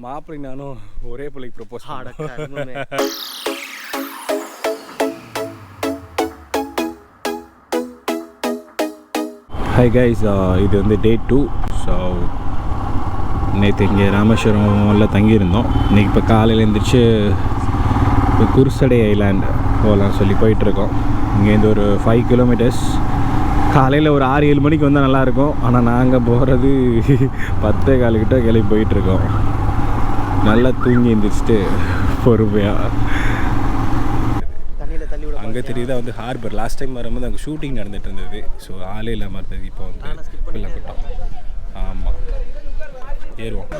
மாப்பிள்ளை நானும் ஒரே பிள்ளைக்கு ப்ரப்போஸ் பண்ணேன். ஹாய் கைஸ், இது வந்து டே 2. ஸோ நேற்று இங்கே ராமேஸ்வரம்ல தங்கியிருந்தோம். இன்றைக்கி இப்போ காலையில் எழுந்திரிச்சு குருசடை ஐலாண்ட் போகலான்னு சொல்லி போயிட்டுருக்கோம். இங்கேருந்து ஒரு 5 கிலோமீட்டர்ஸ். காலையில் ஒரு 6-7 மணிக்கு வந்தால் நல்லாயிருக்கும். ஆனால் நாங்கள் போகிறது 10:15 கிட்ட கிளம்பி போயிட்டுருக்கோம். நல்லா தூங்கி எழுந்திரிச்சிட்டு பொறுமையாக அங்கே தெரியுதா வந்து ஹார்பர். லாஸ்ட் டைம் வரும்போது அங்கே ஷூட்டிங் நடந்துகிட்டு இருந்தது. ஸோ ஆளே இல்லாமல் இருந்தது. இப்போ வந்து பிள்ளை கூட்டம். ஆமாம், ஏறுவோம்.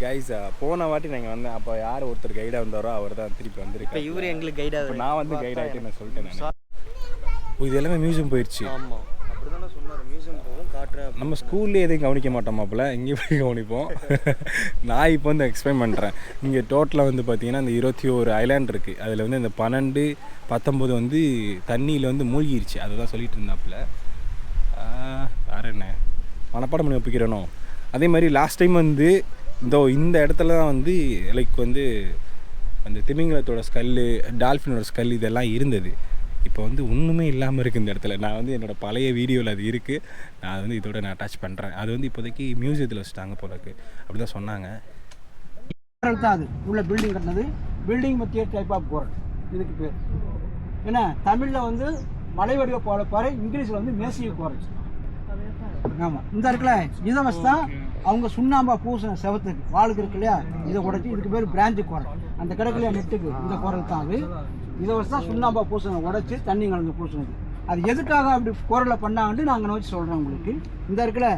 கைஸ், போன வாட்டி நாங்கள் வந்தேன். அப்போ யார் ஒருத்தர் கைடாக வந்தாரோ அவர் தான் திருப்பி வந்திருக்கேன். இவர் எங்களுக்கு கைடாக, இப்போ நான் வந்து கைட் ஆகிட்டு நான் சொல்லிட்டேன். இது எல்லாமே மியூசியம் போயிடுச்சு. ஆமாம், அப்படி தானே சொன்னார். மியூசியம் போகும் காட்டுறேன். நம்ம ஸ்கூல்லேயே எதையும் கவனிக்க மாட்டோமாப்பில், இங்கே போய் கவனிப்போம். நான் இப்போ வந்து எக்ஸ்பிளைன் பண்ணுறேன். இங்கே டோட்டலாக வந்து பார்த்தீங்கன்னா இந்த 21 ஐலாண்ட் இருக்குது. அதில் வந்து இந்த 12, 19 வந்து தண்ணியில் வந்து மூழ்கிடுச்சு. அதை தான் சொல்லிட்டு இருந்தாப்புல. வேறு என்ன மனப்பாடம் பண்ணி ஒப்பிக்கிறனோ. அதே மாதிரி லாஸ்ட் டைம் வந்து இந்த இடத்துல தான் வந்து லைக் வந்து அந்த திமிங்கலத்தோட ஸ்கல்லு, டால்ஃபினோட ஸ்கல் இதெல்லாம் இருந்தது. இப்போ வந்து ஒன்றுமே இல்லாமல் இருக்குது இந்த இடத்துல. நான் வந்து என்னோடய பழைய வீடியோவில் அது இருக்குது. நான் அது வந்து இதோட நான் அட்டாச் பண்ணுறேன். அது வந்து இப்போதைக்கு மியூசியத்தில் வச்சுட்டாங்க போல இருக்குது. அப்படி தான் சொன்னாங்க. அது உள்ள பில்டிங் கட்டினது பில்டிங் மெட்டீரியல் டைப் ஆஃப் கோரல் இதுக்கு பேர். ஏன்னா தமிழில் வந்து மலை வடிவ போலப்பாறை, இங்கிலீஷில் வந்து மேசிய கோரல். ஆமாம், இந்த இருக்குல்ல இதை வச்சு தான் அவங்க சுண்ணாம்பா பூசின செவத்துக்கு வாளுக்கு இருக்கு இல்லையா, இதை உடைச்சி இதுக்கு பேர் பிராஞ்சு குரல். அந்த கிடக்குலையா நெட்டுக்கு இந்த குரல் தான் அது. இதை வச்சு தான் சுண்ணாம்பா பூசின உடைச்சி தண்ணி கலந்து பூசினது. அது எதுக்காக அப்படி குரலை பண்ணாங்கன்னு நாங்கள் வச்சு சொல்கிறோம் உங்களுக்கு. இந்த இருக்குல்ல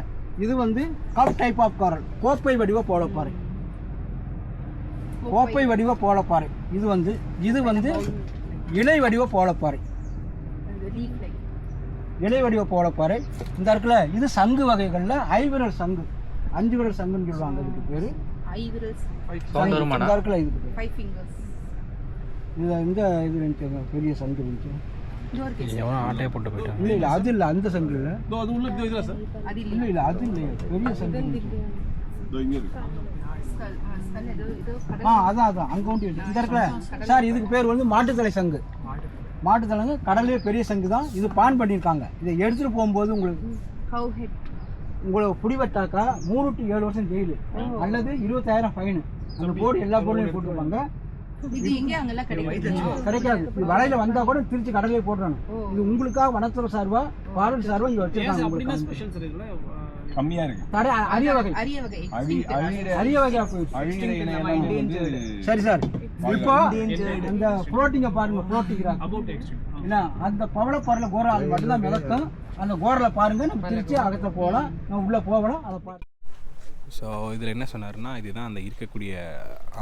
இது வந்து கப் டைப் ஆஃப் குரல், கோப்பை வடிவ போலப்பாறை. கோப்பை வடிவ போலப்பாறை. இது வந்து இலை வடிவ போலப்பாறை. இலை வடிவ போலப்பாறை. இந்த இருக்குல்ல இது சங்கு வகைகளில் ஐவிரல் சங்கு, 5 விரல் சங்குன்னு சொல்லுவாங்க. இதுக்கு பேரு இந்த இருக்குல்ல இதுக்கு இந்த இது இருந்துச்சு, பெரிய சங்கு இருந்துச்சு. ஆட்டையை போட்டு போயிட்டாங்க. இல்லை இல்லை அது இல்லை, அந்த சங்கு இல்லை. இல்லை இல்லை அது இல்லை, பெரிய சங்கு இருந்துச்சு. அதான் அங்கே ஒன்று இந்த இருக்குல்ல சார். இதுக்கு பேர் வந்து மாட்டுத்தலை சங்கு. மாட்டுத்தலைங்க கடலே பெரிய சங்கு தான். இது பான் பண்ணியிருக்காங்க. இதை எடுத்துகிட்டு போகும்போது உங்களை பிடிவட்டாக்கா 3 to 7 வருஷம் ஜெயிலு அல்லது 20,000 ஃபைனு. அந்த போர்டு எல்லா போர்டுலையும் போட்டுருப்பாங்க. கிடைக்காது. இது வலையில வந்தா கூட திருச்சி கடலே போடுறாங்க. இது உங்களுக்காக வனத்துறை சார்பா பாரல் சார்பா இங்க வச்சிருக்காங்க. கம்மியா இருக்கு. அரிய வகை சரி சார். இப்போ அந்த புரோட்டிங்க பாருங்க, புரோட்டிங்கிறாங்க. அந்த பவளப்பாறையில கோரா அது மட்டும் தான் மிதக்கும். அந்த கோரில் பாருங்க, நம்ம திருச்சி அகத்தை போகலாம், நம்ம உள்ளே போகலாம். அதை பாருங்க. ஸோ இதில் என்ன சொன்னார்னா, இதுதான் அந்த இருக்கக்கூடிய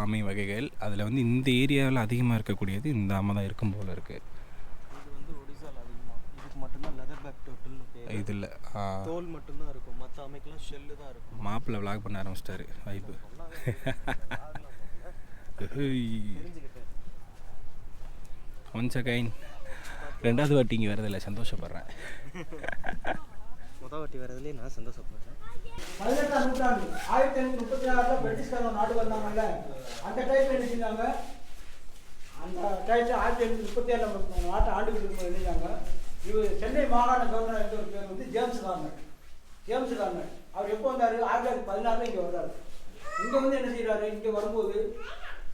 ஆமை வகைகள். அதில் வந்து இந்த ஏரியாவில் அதிகமாக இருக்கக்கூடியது இந்த ஆமை தான் இருக்கும் போல் இருக்குது. இதில் தோல் மட்டும்தான் இருக்கும், மற்ற ஆமைக்கெல்லாம் ஷெல்லு தான் இருக்கும். மாப்பிள்ளை விளாக் பண்ண ஆரம்பிச்சிட்டாரு. வைப்பு ஒன்ஸ் அகைன். 2வது வாட்டி இங்கே வரதில்லை, சந்தோஷப்படுறேன். முதல் வாட்டி வரதுலேயே நான் சந்தோஷப்படுறேன். 18ஆம் நூற்றாண்டு 1536 பிரிட்டிஷ்காரங்க நாடு வந்தாங்கல்ல, அந்த டைத்தில் என்ன செஞ்சாங்க? அந்த டைத்தில் 1537 நாட்டை ஆண்டுகிட்டு இருக்கும்போது நினைச்சாங்க, இவர் சென்னை மாகாண கவர்னர் என்ற ஒரு பேர் வந்து ஜேம்ஸ் கார்னர். அவர் எப்போ வந்தார்? 1916 இங்கே வர்றாரு. இங்கே வந்து என்ன செய்கிறாரு? இங்கே வரும்போது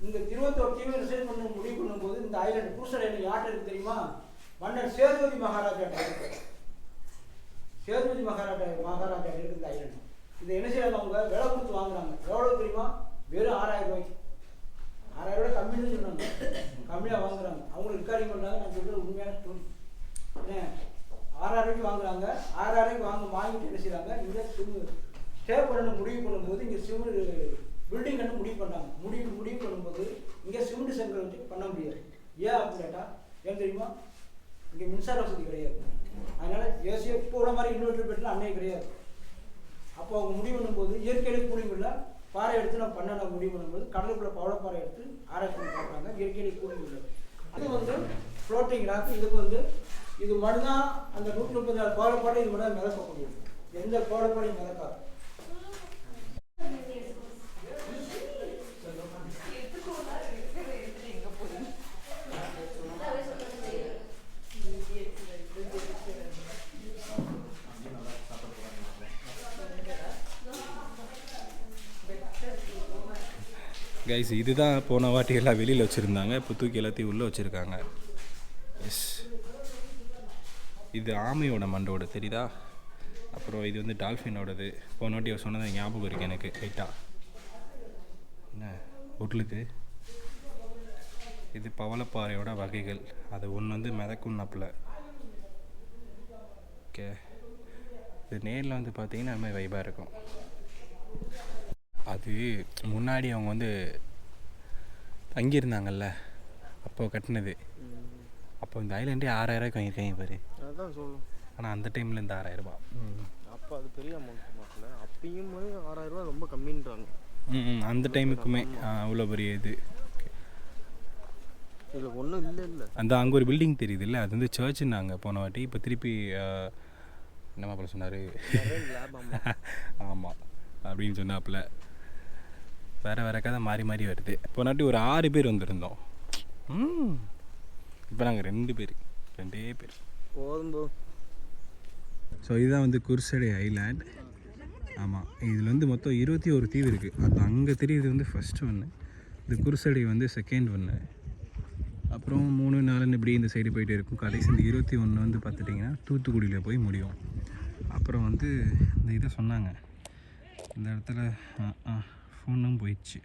இந்த 21 தீவை ரிசைன் பண்ண முடிவு பண்ணும்போது இந்த ஐலாண்டு குருசல் ஐலாண்டு யார்கிட்ட இருக்கு தெரியுமா? மன்னர் சேதுபதி மகாராஜா. சேதுபதி மகாராஜா இருக்கு இந்த ஐலாண்டு. இதை என்ன செய்யறாங்க? அவங்க விலை கொடுத்து வாங்குறாங்க. எவ்வளோ தெரியுமா? வெறும் 6000 ரூபாய்க்கு. 6000 கம்மின்னு சொன்னாங்க, கம்மியாக வாங்குறாங்க. அவங்களுக்கு ரெக்கார்டிங் பண்ணுறாங்க. நான் சொல்கிறது உண்மையான ஸ்டோரி. ஏன் 6000 வாங்குறாங்க, 6000 வாங்கிட்டு என்ன செய்கிறாங்க, இங்கே சிம்மு ஸ்டே பண்ணணும் முடிவு பண்ணும்போது இங்கே சிம்மு பில்டிங் கண்டு முடிவு பண்ணாங்க. முடிவு பண்ணும்போது இங்கே சிமெண்ட் செங்கல் வச்சு பண்ண முடியாது. ஏன் அப்படின்னு கேட்டால் ஏன் தெரியுமா, இங்கே மின்சார வசதி கிடையாது. அதனால் ஏசியை இப்போ உள்ள மாதிரி இன்வெர்டர் பெட்டில் அன்னையே கிடையாது. அப்போ அவங்க முடிவு பண்ணும்போது இயற்கையிலே கூலிங் இல்லை, பாறை எடுத்து நம்ம பண்ண முடிவு பண்ணும்போது கடலுக்குள்ள பவளப்பாறை எடுத்து ஆராய்ச்சி பண்ணி பார்க்குறாங்க. இயற்கையிலே கூலிங் இல்லை. அது வந்து ஃப்ளோட்டிங் ராக். இதுக்கு வந்து இது மட்டும்தான் அந்த 136 பவளப்பாறை இது மட்டும் மிதக்கக்கூடியது. எந்த பவளப்பாறையும் மிதக்காது. கைஸ் இதுதான் போன வாட்டி எல்லாம் வெளியில் வச்சுருந்தாங்க, இப்போ தூக்கி எல்லாத்தையும் உள்ளே வச்சுருக்காங்க. எஸ், இது ஆமையோட மண்டோட தெரியுதா. அப்புறம் இது வந்து டால்ஃபினோடது. போன வாட்டி அவர் சொன்னது ஞாபகம் இருக்குது எனக்கு ரைட்டாக. என்ன உருளுக்கு இது பவளப்பாறையோட வகைகள். அது ஒன்று வந்து மிதக்கும் நப்பில். ஓகே, இது நேரில் வந்து பார்த்தீங்கன்னா நம்ம வைபாக இருக்கும். அது முன்னாடி அவங்க வந்து தங்கியிருந்தாங்கல்ல, அப்போது கட்டினது. அப்போ இந்த ஐலாண்டே 6000 வாங்கியிருக்காங்க பாரு. அதான் சொல்லணும். ஆனால் அந்த டைமில் இந்த 6000 அப்போ அது பெரிய அமௌண்ட் மாட்டல. அப்பயும் 6000 ரொம்ப கம்மின்றாங்க. அந்த டைமுக்குமே அவ்வளோ பெரிய இது. இதில் ஒன்றும் இல்லை. அந்த அங்கே ஒரு பில்டிங் தெரியுது இல்லை, அது வந்து சர்ச்சுன்னாங்க போன வாட்டி. இப்போ திருப்பி என்னம்மா போல சொன்னார், ஆமாம் அப்படின்னு சொன்னாப்புல. வேறு கதை மாறி வருது. போன வாட்டி ஒரு 6 பேர் வந்திருந்தோம். இப்போ நாங்கள் 2 பேர் போதும். ஸோ இதுதான் வந்து குர்சடை ஐலாண்ட். ஆமாம், இதில் வந்து மொத்தம் 21 தீவு இருக்குது. அது அங்கே தெரியுது வந்து ஃபஸ்ட்டு ஒன்று, இந்த குர்சடை வந்து செகண்ட் ஒன்று, அப்புறம் 3, 4 இப்படி இந்த சைடு போயிட்டே இருக்கும். கடைசி இந்த 21 வந்து பார்த்துட்டிங்கன்னா தூத்துக்குடியில் போய் முடியும். அப்புறம் வந்து இந்த இதை சொன்னாங்க, இந்த இடத்துல ஃபோனும் போயிடுச்சு.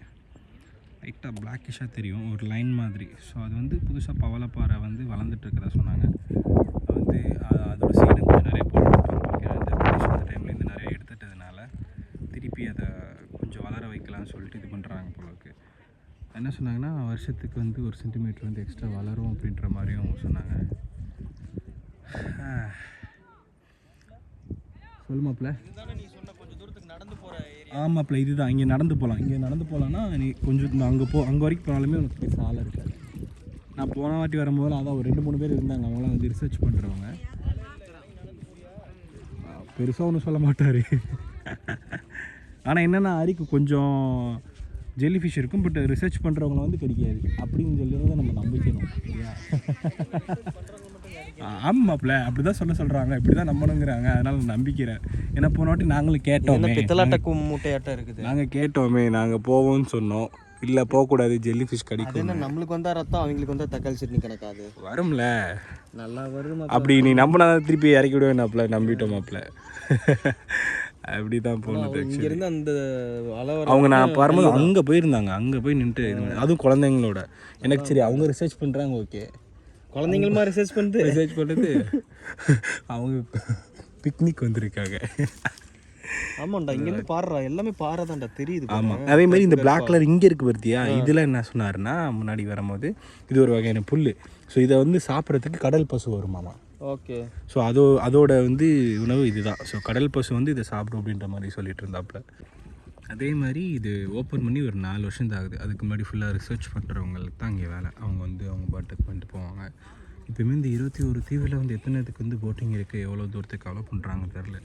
லைட்டாக பிளாக்கிஷாக தெரியும், ஒரு லைன் மாதிரி. ஸோ அது வந்து புதுசாக பவளப்பாறை வந்து வளர்ந்துட்டுருக்கிறதா சொன்னாங்க. வந்து அதோட சீடு கொஞ்சம் நிறைய போட்டுருப்பாங்க. அந்த பிரிட்டிஷ் அந்த டைம்லேருந்து நிறைய எடுத்துட்டதுனால திருப்பி அதை கொஞ்சம் வளர வைக்கலாம்னு சொல்லிட்டு இது பண்ணுறாங்க போலருக்கு. என்ன சொன்னாங்கன்னா வருஷத்துக்கு வந்து 1 சென்டிமீட்டர் வந்து எக்ஸ்ட்ரா வளரும் அப்படின்ற மாதிரியும் அவங்க சொன்னாங்க. சொல்லுமாப்ல, ஆமாப்ல இதுதான். இங்கே நடந்து போகலான்னா நீ கொஞ்சம் அங்கே வரைக்கும் போனாலுமே உனக்கு பெருசாக ஆள் இருக்காது. நான் போன வாட்டி வரும்போது அதான் ஒரு 2-3 பேர் இருந்தாங்க. அவங்களாம் வந்து ரிசர்ச் பண்ணுறவங்க. பெருசாக ஒன்றும் சொல்ல மாட்டார். ஆனால் என்னென்னா அரிக்கு கொஞ்சம் ஜெல்லி ஃபிஷ் இருக்கும், பட் ரிசர்ச் பண்ணுறவங்கள வந்து கிடைக்காது அப்படின்னு சொல்லிடுறத நம்ம நம்பிக்கணும். ஆமாப்ல அப்படி தான் சொல்கிறாங்க, இப்படி தான் நம்பணுங்கிறாங்க. அதனால் நான் நம்பிக்கிறேன். ஏன்னா போன வாட்டி நாங்களும் கேட்டோம், பித்தலாட்ட மூட்டையாட்டம் இருக்குது. நாங்கள் கேட்டோமே, நாங்கள் போவோம்னு சொன்னோம். இல்லை போகக்கூடாது, ஜெல்லி ஃபிஷ் கிடைக்கும். நம்மளுக்கு வந்தால் ரத்தம், அவங்களுக்கு வந்தால் தக்காளி சட்னி கணக்காது. வரும்ல, நல்லா வரும். அப்படி நீ நம்பினா திருப்பி இறக்கி விடுவேன்னாப்ல. நம்பிட்டோமாப்ல. அப்படி தான் போனது. இங்கேருந்து அந்த அவங்க நான் வரும்போது அங்கே போயிருந்தாங்க. அங்கே போய் நின்றுட்டு அதுவும் குழந்தைங்களோட. எனக்கு சரி அவங்க ரிசர்ச் பண்ணுறாங்க, ஓகே. குழந்தைங்களுமா ரிசர்ச் பண்ணுறது அவங்க பிக்னிக் வந்திருக்காங்க. ஆமாண்டா, இங்கேருந்து பாடுறா, எல்லாமே பாடுறதாண்டா தெரியுது. ஆமாம், அதே மாதிரி இந்த பிளாக் கலர் இங்கே இருக்குது பார்த்தியா, இதில் என்ன சொன்னார்னா முன்னாடி வரும்போது இது ஒரு வகையான புல். ஸோ இதை வந்து சாப்பிட்றதுக்கு கடல் பசு வருமாமா. ஓகே. ஸோ அதோட வந்து உணவு இதுதான். ஸோ கடல் பசு வந்து இதை சாப்பிடும் அப்படின்ற மாதிரி சொல்லிட்டு இருந்தாப்புல. அதே மாதிரி இது ஓப்பன் பண்ணி ஒரு 4 வருஷம் தான் ஆகுது. அதுக்கு முன்னாடி ஃபுல்லாக ரிசர்ச் பண்ணுறவங்களுக்கு தான் இங்கே வேலை. அவங்க வந்து அவங்க பாட்டுக்கு பண்ணிட்டு போவாங்க. இப்போயுமே இந்த 21 தீவில் வந்து எத்தனைத்துக்கு வந்து போட்டிங் இருக்குது, எவ்வளோ தூரத்துக்கு அலோ பண்ணுறாங்க தெரில.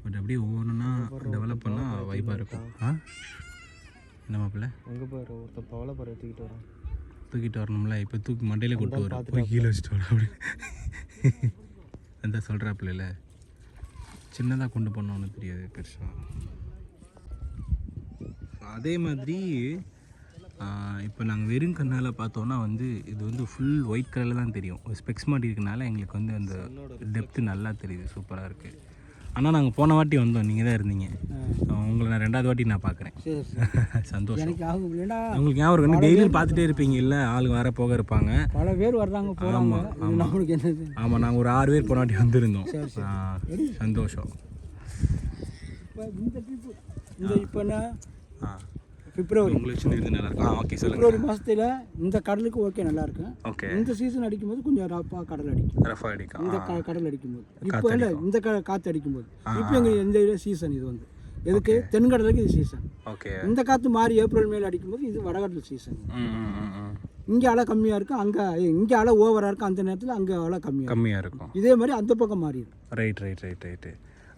பட் அப்படியே ஒவ்வொன்றா டெவலப் பண்ணால் வைப்பாக இருக்கும். என்ன மாப்பிள்ள அங்கே பாரு, ஒருத்தர் பவளப்பாறை தூக்கிட்டு வரணும்ல. இப்போ தூக்கி மண்டையில் கொண்டு வரும், போய் கீழே வச்சுட்டு வரும் அப்படி அந்த சொல்கிறாப்புல. சின்னதாக கொண்டு போனோன்னு தெரியாது, பெருசாக. அதே மாதிரி இப்போ நாங்கள் வெறும் கண்ணால் பார்த்தோன்னா வந்து இது வந்து ஃபுல் ஒயிட் கலரில் தான் தெரியும். ஒரு ஸ்பெக்ஸ் மாட்டி இருக்கனால எங்களுக்கு வந்து அந்த டெப்த்து நல்லா தெரியுது, சூப்பராக இருக்குது. ஆனால் நாங்கள் போன வாட்டி வந்தோம், நீங்கள் தான் இருந்தீங்க. உங்களை நான் 2வது வாட்டி நான் பார்க்குறேன். சரி சரி சந்தோஷம். எனக்கு ஆகும் இல்லைன்னா உங்களுக்கு ஞாபகம் இருக்கு, டெய்லியும் பார்த்துட்டே இருப்பீங்க இல்லை, ஆளுங்க வர போக இருப்பாங்க. பல பேர் வர்றாங்க போகிறாங்க. நம்மளுக்கு என்னது? ஆமாம், நாங்கள் ஒரு 6 பேர் போன வாட்டி வந்திருந்தோம். சந்தோஷம். இப்போ இந்த ட்ரிப்பு இப்போ என்ன ஆ, பிப்ரவரி உங்களுக்கு சின்ன இது நல்லா இருக்கும். ஓகே சொல்லுங்கள். பிப்ரவரி மாதத்தில் இந்த கடலுக்கு ஓகே நல்லா இருக்கும். ஓகே. இந்த சீசன் அடிக்கும்போது கொஞ்சம் ரஃபாக கடல் அடிக்கும். ரஃபா அடிக்கும். இந்த கடல் அடிக்கும்போது இப்போ இல்லை, இந்த காற்று அடிக்கும்போது இப்போ எங்கள் எந்த சீசன் இது வந்து எதுக்கு தென்கடலுக்கு இது சீசன். ஓகே. இந்த காற்று மாறி ஏப்ரல் மேல் அடிக்கும்போது இது வடகடல் சீசன். இங்கே அலை கம்மியாக இருக்கும், அங்கே இங்கே அலை ஓவராக இருக்கும், அந்த நேரத்தில் அங்கே அலை கம்மியாக இருக்கும். இதே மாதிரி அந்த பக்கம் மாறிடும். ரைட்டு.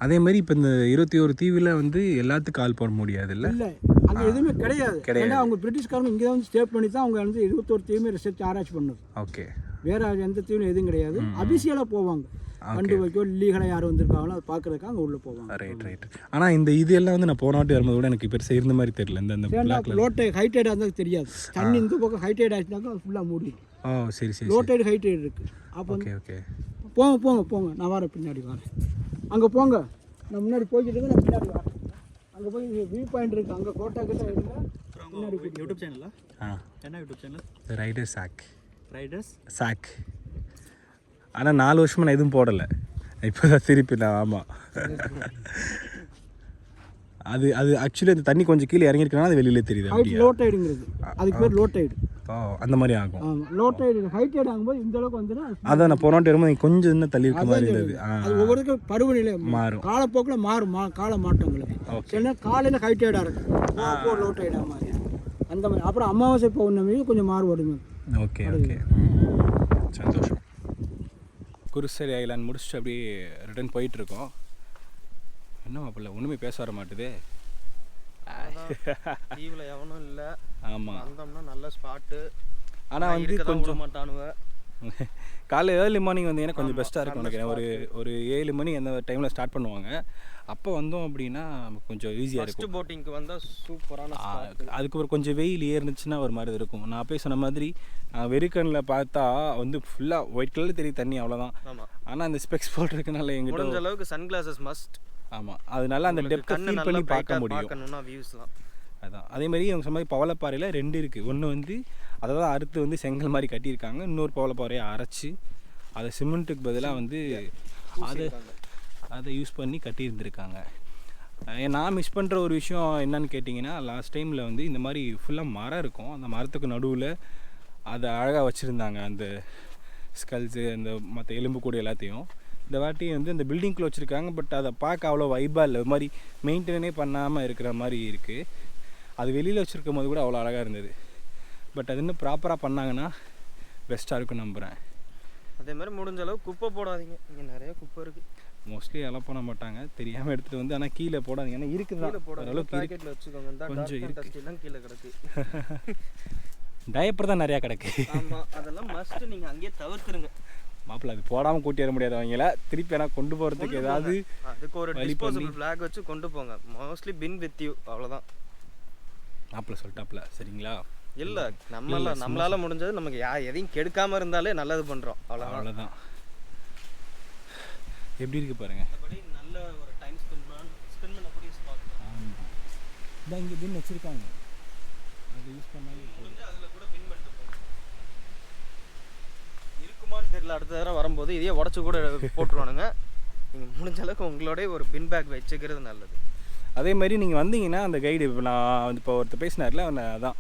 அதே மாதிரி இப்போ இந்த 21 தீவில் வந்து எல்லாத்துக்கும் கால் போட முடியாது இல்லை? இல்லை, அங்கே எதுவுமே கிடையாது. ஏன்னா அவங்க பிரிட்டிஷ்காரங்க இங்கே வந்து ஸ்டே பண்ணி தான் அவங்க வந்து 21 தீவுமே ரிசர்ச் ஆராய்ச்சி பண்ணுது. ஓகே. வேறு எந்த தீவிலும் எதுவும் கிடையாது. அபிஷியலாக போவாங்க, கண்டு வைக்கோ லீகலாக யார் வந்திருக்காங்களோ அதை பார்க்குறதுக்கு அங்கே உள்ளே போவாங்க. ரைட். ஆனால் இந்த இது எல்லாம் வந்து நான் போன வாட்டி வரும்போது கூட எனக்கு பெருசாக இருந்த மாதிரி தெரியல. இந்த லோ டைட் ஹை டைடாக இருந்தால் தெரியாது. தண்ணி இந்த பக்கம் ஹை டைட் ஆச்சுனாக்கா ஃபுல்லாக மூடிடும். ஓ சரி. லோ டைட் ஹை டைட் இருக்குது. அப்போ ஓகே. போங்க நான் வரேன், பின்னாடி வரேன். அங்கே போங்க, நான் முன்னாடி போய்கிட்டு இருக்கேன், நான் பின்னாடி வரேன். அங்கே போய் வியூ பாயிண்ட் இருக்குது, அங்கே கோட்டா கிட்ட இருந்தால் பின்னாடி யூடியூப் சேனலா? என்ன யூடியூப் சேனல்? Riders chalk. ஆனால் 4 வருஷமாக நான் எதுவும் போடலை, இப்போ தான் திருப்பி நான். ஆமாம், அது ஆக்சுவலி அந்த தண்ணி கொஞ்சம் கீழே இறங்கிருக்கனால அது வெளியில தெரியுது. ஹைட் லோ டைடுங்கிறது, அதுக்கு பேர் லோ டைடு. அந்த மாதிரி ஆகும். ஆமாம், லோ டைடு ஹை டைடு ஆகும்போது இந்த அளவுக்கு வந்துன்னா அதான் நான் போன வாட்டி வரும்போது கொஞ்சம் இன்னும் தள்ளி இருக்க மாதிரி இருந்தது. அது ஒவ்வொருக்கும் பருவநிலை மாறும், காலப்போக்கில் மாறும், கால மாற்றங்களுக்கு. சில காலையில் ஹை டைடாக இருக்கும், லோ டைடாக மாதிரி அந்த மாதிரி. அப்புறம் அமாவாசை பௌர்ணமி கொஞ்சம் மாறுபடுங்க. ஓகே. சந்தோஷம். குருசரி ஐலாண்ட் முடிச்சுட்டு அப்படியே ரிட்டர்ன் போயிட்டுருக்கோம். என்ன மாப்பிள்ள ஒன்றுமே பேச வர மாட்டுது. தீவில் எவனும் இல்லை. ஆமாம், வந்தோம்னா நல்ல ஸ்பாட்டு. ஆனால் வந்து கொஞ்சம் மாட்டானுவ. காலையில் ஏர்லி மார்னிங் வந்தீங்கன்னா கொஞ்சம் பெஸ்ட்டாக இருக்கும் நினைக்கிறேன். ஒரு 7 மணி அந்த டைமில் ஸ்டார்ட் பண்ணுவாங்க. அப்போ வந்தோம் அப்படின்னா நமக்கு கொஞ்சம் ஈஸியாக இருக்கும். போட்டிங்க்கு வந்தால் சூப்பரான. அதுக்கு ஒரு கொஞ்சம் வெயில் ஏறுனுச்சுன்னா ஒரு மாதிரி இருக்கும். நான் அப்போயே சொன்ன மாதிரி வெறிக்கண்ணில் பார்த்தா வந்து ஃபுல்லாக ஒயிட் கலர் தெரியும் தண்ணி, அவ்வளோதான். ஆனால் அந்த ஸ்பெக்ஸ் போட்டிருக்கனால எங்கிட்ட முடிஞ்ச அளவுக்கு சன்கிளாசஸ் மஸ்ட். ஆமாம், அதனால அந்த டெப்த்தை ஃபீல் பண்ணி பார்க்க முடியும். வியூஸ்லாம் அதான். அதே மாதிரி அவங்க சொன்ன மாதிரி பவளப்பாறையில் 2 இருக்குது. ஒன்று வந்து அதை தான் அறுத்து வந்து செங்கல் மாதிரி கட்டியிருக்காங்க. இன்னொரு பவளப்பாறையை அரைச்சி அதை சிமெண்ட்டுக்கு பதிலாக வந்து அதை யூஸ் பண்ணி கட்டியிருந்துருக்காங்க. நான் மிஸ் பண்ணுற ஒரு விஷயம் என்னன்னு கேட்டிங்கன்னா, லாஸ்ட் டைமில் வந்து இந்த மாதிரி ஃபுல்லாக மரம் இருக்கும், அந்த மரத்துக்கு நடுவில் அதை அழகாக வச்சுருந்தாங்க, அந்த ஸ்கல்ஸு அந்த மற்ற எலும்புக்கூடு எல்லாத்தையும். இந்த வாட்டி வந்து இந்த பில்டிங்கில் வச்சுருக்காங்க, பட் அதை பார்க்க அவ்வளோ வைபாக இல்லை, ஒரு மாதிரி மெயின்டெனே பண்ணாமல் இருக்கிற மாதிரி இருக்குது. அது வெளியில் வச்சுருக்கும் போது கூட அவ்வளோ அழகாக இருந்தது. பட் அது இன்னும் ப்ராப்பராக பண்ணாங்கன்னா பெஸ்ட்டாக இருக்குன்னு நம்புகிறேன். அதே மாதிரி முடிஞ்ச அளவு குப்பை போடாதீங்க, இங்கே நிறைய குப்பை இருக்குது. மோஸ்ட்லி எல்லாம் பண்ண மாட்டாங்க, தெரியாமல் எடுத்துகிட்டு வந்து. ஆனால் கீழே போடாதீங்க, ஏன்னா இருக்குது ஓரளவுக்கு பாக்கெட்டில் வச்சுக்கோங்க. கொஞ்சம் இருக்குது, கீழே கிடக்கு. டயப்பர் தான் நிறையா கிடக்கு. ஆமாம், அதெல்லாம் மஸ்ட்டு நீங்கள் அங்கேயே தவிர்த்துருங்க. மாப்பிள்ள அது போடாமல் கூட்டி வர முடியாது அவங்கள. திருப்பி ஆனால் கொண்டு போகிறதுக்கு ஏதாவது அதுக்கு ஒரு டிஸ்போசபிள் ஃப்ளாக் வச்சு கொண்டு போங்க. மோஸ்ட்லி பின் வித் யூ, அவ்வளோதான். மாப்பிள்ள சொல்லிட்டாப்ல, சரிங்களா? இல்லை, நம்மளால் முடிஞ்சது நமக்கு எதையும் கெடுக்காமல் இருந்தாலே நல்லது பண்ணுறோம், அவ்வளோதான். எப்படி இருக்குது பாருங்கள். நல்ல ஒரு டைம் ஸ்பெண்ட் பண்ணக்கூடிய ஸ்பாட். ஆமாம், இதான் இங்கே பின் வச்சுருக்காங்க, அதை யூஸ் பண்ணாலே அதில் கூட பின் பண்ணிட்டு போகும். இருக்குமான்னு தெரியல, அடுத்த தடவை வரும்போது இதையே உடச்சி கூட போட்டுருவானுங்க. நீங்கள் முடிஞ்ச அளவுக்கு உங்களோடய ஒரு பின் பேக் வச்சுக்கிறது நல்லது. அதே மாதிரி நீங்கள் வந்தீங்கன்னா அந்த கைடு, இப்போ நான் வந்து இப்போ ஒருத்தர் பேசினார்ல, அவனை அதான்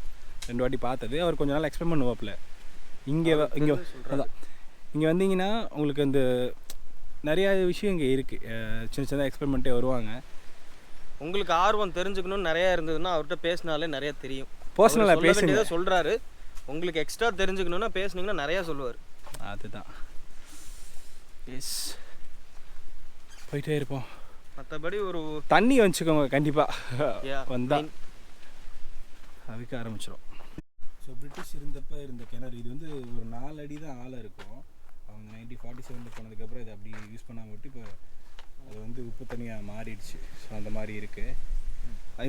2 வாட்டி பார்த்தது. அவர் கொஞ்சம் நாள் எக்ஸ்பிளைன் பண்ணுவாப்பில். இங்கே அதான் இங்கே வந்தீங்கன்னா உங்களுக்கு அந்த நிறையா விஷயம் இங்கே இருக்குது, சின்ன எக்ஸ்பெரிமெண்ட்டே வருவாங்க. உங்களுக்கு ஆர்வம் தெரிஞ்சுக்கணும்னு நிறையா இருந்ததுன்னா அவர்கிட்ட பேசினாலே நிறையா தெரியும். பர்சனலாக பேசுங்க சொல்கிறாரு. உங்களுக்கு எக்ஸ்ட்ரா தெரிஞ்சுக்கணுன்னா பேசுனீங்கன்னா நிறையா சொல்லுவார். அதுதான். எஸ், போயிட்டே இருப்போம். மற்றபடி ஒரு தண்ணி வச்சுக்கோங்க கண்டிப்பாக, வந்தால் அவிக்க ஆரம்பிச்சிடும். ஸோ பிரிட்டிஷ் இருந்தப்போ இருந்த கிணறு இது வந்து ஒரு 4 அடி தான் ஆழம் இருக்கும். அவங்க 1947 போனதுக்கப்புறம் இதை அப்படி யூஸ் பண்ணாமல் விட்டு இப்போ அது வந்து உப்பு தண்ணியாக மாறிடுச்சு. ஸோ அந்த மாதிரி இருக்குது.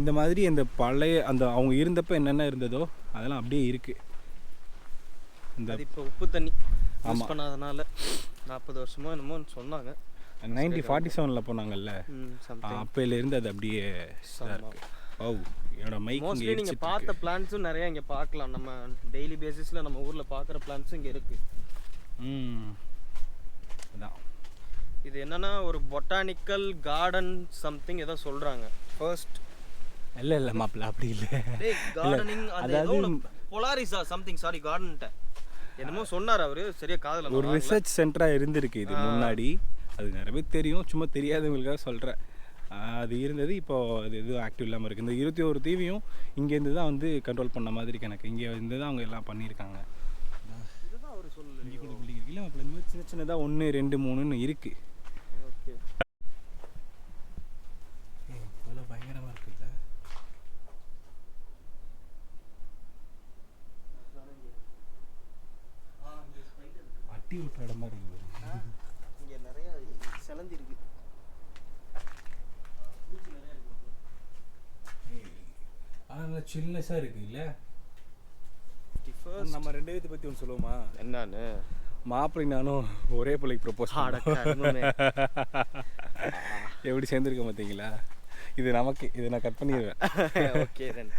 இந்த மாதிரி அந்த பழைய அந்த அவங்க இருந்தப்போ என்னென்ன இருந்ததோ அதெல்லாம் அப்படியே இருக்குது. இந்த இப்போ உப்பு தண்ணி யூஸ் பண்ணாதனால 40 வருஷமோ என்னமோ சொன்னாங்க. 1947 போனாங்கல்ல, சம்திங். அப்போலேருந்து அது அப்படியே இருக்கு. ஓ, என்னோட மைக் மோஸ்ட்லி நீங்கள் பார்த்த பிளான்ஸும் நிறைய இங்கே பார்க்கலாம். நம்ம டெய்லி பேசிஸில் நம்ம ஊரில் பார்க்குற பிளான்ஸும் இங்கே இருக்குது. அதான் இது என்னன்னா ஒரு பொட்டானிக்கல் கார்டன் சம்திங் ஏதோ சொல்கிறாங்க. ஃபர்ஸ்ட் இல்லை மாப்பிள்ள அப்படி இல்லை. கார்டனிங் அதாவது பொலாரிஸா சம்திங், சாரி கார்டன்ட்ட என்னமோ சொன்னார் அவர், சரியா காதல. ஒரு ரிசர்ச் சென்டராக இருந்திருக்கு இது முன்னாடி. அது நிறைய பேர் தெரியும், சும்மா தெரியாதவங்களுக்காக சொல்கிறேன். அது இருந்தது, இப்போது அது எதுவும் ஆக்டிவ் இல்லாமல் இருக்குது. இந்த 21 தீவையும் இங்கேருந்து தான் வந்து கண்ட்ரோல் பண்ண மாதிரி கணக்கு. இங்கே இருந்து தான் அவங்க எல்லாம் பண்ணியிருக்காங்க. இதுதான் அவர் சொல்லல. இங்கே கூட பில்டிங் இருக்குது. இல்லை அப்போ இந்த மாதிரி சின்ன சின்னதாக 1 2 3ன்னு இருக்குது. ஓகே, இவ்வளோ பயங்கரமாக இருக்குல்ல. அட்டி விட்ட இடம் மாதிரி இருக்குது. இங்கே நிறைய சிலந்தி இருக்கு. ஆனால் சில்னஸாக இருக்குது இல்லை. நம்ம 2 பேர்த்தை பற்றி ஒன்று சொல்லுவோமா? என்னன்னு மாப்பிள்ளை நானும் ஒரே பிள்ளைக்கு ப்ரப்போஸ் எப்படி சேர்ந்துருக்க பார்த்தீங்களா? இது நமக்கு, இதை நான் கட் பண்ணிடுவேன். Okay then.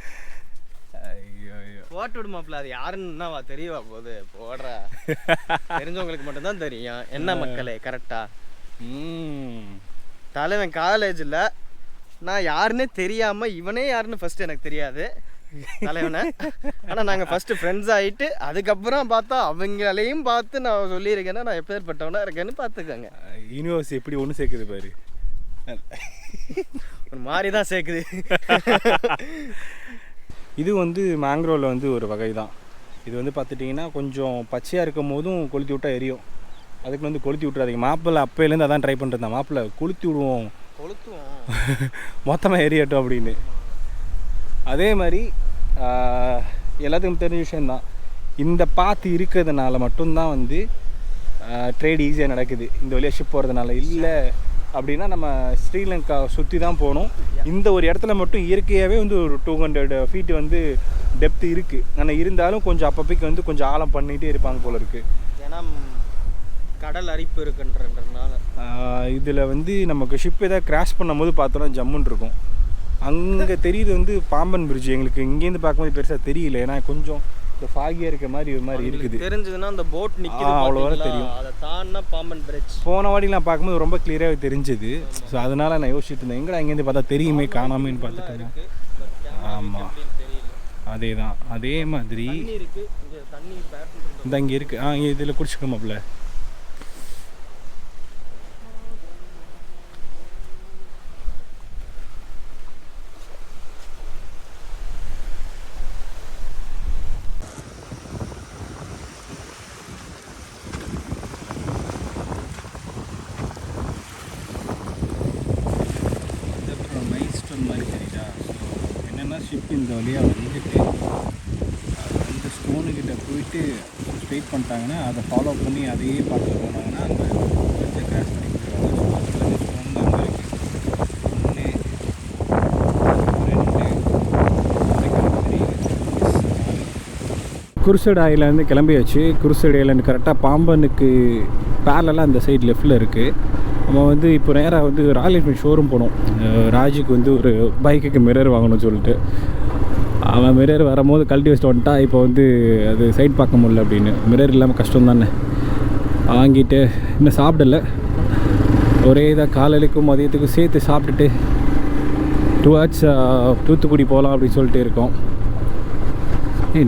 ஐயோ ஐயோ, போட்டு விடுமாப்பிள்ள. அது யாருன்னா தெரியவா போகுது? போடுற தெரிஞ்சவங்களுக்கு மட்டும்தான் தெரியும். என்ன மக்களே, கரெக்டா? தலைவன் காலேஜில் நான் யாருன்னே தெரியாமல் இவனே யாருன்னு ஃபஸ்ட்டு எனக்கு தெரியாது தலைவனை. ஆனால் நாங்கள் ஃபஸ்ட்டு ஃப்ரெண்ட்ஸ் ஆகிட்டு அதுக்கப்புறம் பார்த்தா அவங்களையும் பார்த்து நான் சொல்லியிருக்கேன்னா நான் எப்பேற்பட்டவனா இருக்கேன்னு பார்த்துக்கோங்க. யூனிவர்ஸ் எப்படி ஒன்று சேர்க்குது பாரு. ஒரு மாதிரி தான் சேர்க்குது. இது வந்து மேங்க்ரோவில் வந்து ஒரு வகை தான். இது வந்து பார்த்துட்டிங்கன்னா கொஞ்சம் பச்சையாக இருக்கும் போதும் கொளுத்தி விட்டால் எரியும். அதுக்கு வந்து கொளுத்தி விட்றாதீங்க. மாப்பிள்ளை அப்போலேருந்து அதான் ட்ரை பண்ணுறது தான். மாப்பிள்ளை கொளுத்தி விடுவோம், கொளுத்துவோம், மொத்தமாக எரியட்டும் அப்படின்னு. அதே மாதிரி எல்லாத்துக்கும் தெரிஞ்ச விஷயந்தான், இந்த பாத்து இருக்கிறதுனால மட்டும்தான் வந்து ட்ரேட் ஈஸியாக நடக்குது. இந்த வழியாக ஷிப் போகிறதுனால. இல்லை அப்படின்னா நம்ம ஸ்ரீலங்கா சுற்றி தான் போகணும். இந்த ஒரு இடத்துல மட்டும் இயற்கையாகவே வந்து ஒரு 200 ஃபீட் வந்து டெப்த் இருக்குது. ஆனால் இருந்தாலும் கொஞ்சம் அப்பப்பைக்கு வந்து கொஞ்சம் ஆழம் பண்ணிகிட்டே இருப்பாங்க போல இருக்குது. ஏன்னா கடல் அரிப்பு இருக்குன்றதுனால. இதில் வந்து நமக்கு ஷிப் ஏதாவது கிராஷ் பண்ணும்போது பார்த்தோன்னா ஜம்முன்னு இருக்கும். அங்கே தெரியுது வந்து பாம்பன் பிரிட்ஜ். எங்களுக்கு இங்கேருந்து பார்க்கும்போது பெருசாக தெரியல, ஏன்னா கொஞ்சம் இந்த ஃபாகியாக இருக்க மாதிரி ஒரு மாதிரி இருக்குது. தெரிஞ்சதுன்னா அந்த போட் நிற்கிது அவ்வளோவா தெரியும். அதை தாண்டினா பாம்பன் பிரிட்ஜ். போன வாடி நான் பார்க்கும்போது ரொம்ப கிளியராகவே தெரிஞ்சுது. ஸோ அதனால் நான் யோசிச்சுட்டு இருந்தேன், எங்கடா இங்கேருந்து பார்த்தா தெரியுமே காணாமேன்னு பார்த்துட்டு இருந்தேன். ஆமாம், அதே தான். அதே மாதிரி இந்த இங்கே இருக்குது. இதில் குடிச்சுக்கோமாப்ல. ஷிப் இந்த வழியாக வந்துட்டு அந்த ஸ்டோனுக்கிட்ட போயிட்டு ஸ்ட்ரெயிட் பண்ணிட்டாங்கன்னா அதை ஃபாலோ பண்ணி அதையே பார்த்து போனாங்கன்னா அந்த கொஞ்சம் கிராஷ் பண்ணி போயிடுவாங்க. ஸ்டோன் தான் அங்கே இருக்குது. குருசைடு ஐலேருந்து கிளம்பியாச்சு. குருசைடு ஐலேருந்து கரெக்டாக பாம்பனுக்கு பேரலாக அந்த சைடு லெஃப்டில் இருக்குது. நம்ம வந்து இப்போ நேராக வந்து ராயல் என்ஃபீல்ட் ஷோரூம் போனோம். ராஜுக்கு வந்து ஒரு பைக்குக்கு மிரர் வாங்கணும்னு சொல்லிட்டு. அவன் மிரர் வரும்போது கழட்டி வச்சுட்டு வந்துட்டா. இப்போ வந்து அது சைட் பார்க்க முடியல அப்படின்னு. மிரர் இல்லாமல் கஷ்டம் தானே. வாங்கிட்டு இன்னும் சாப்பிடல. ஒரே இதாக காலையிலுக்கும் மதியத்துக்கும் சேர்த்து சாப்பிட்டுட்டு டுவார்ட்ஸ் தூத்துக்குடி போகலாம் அப்படின்னு சொல்லிட்டு இருக்கோம்.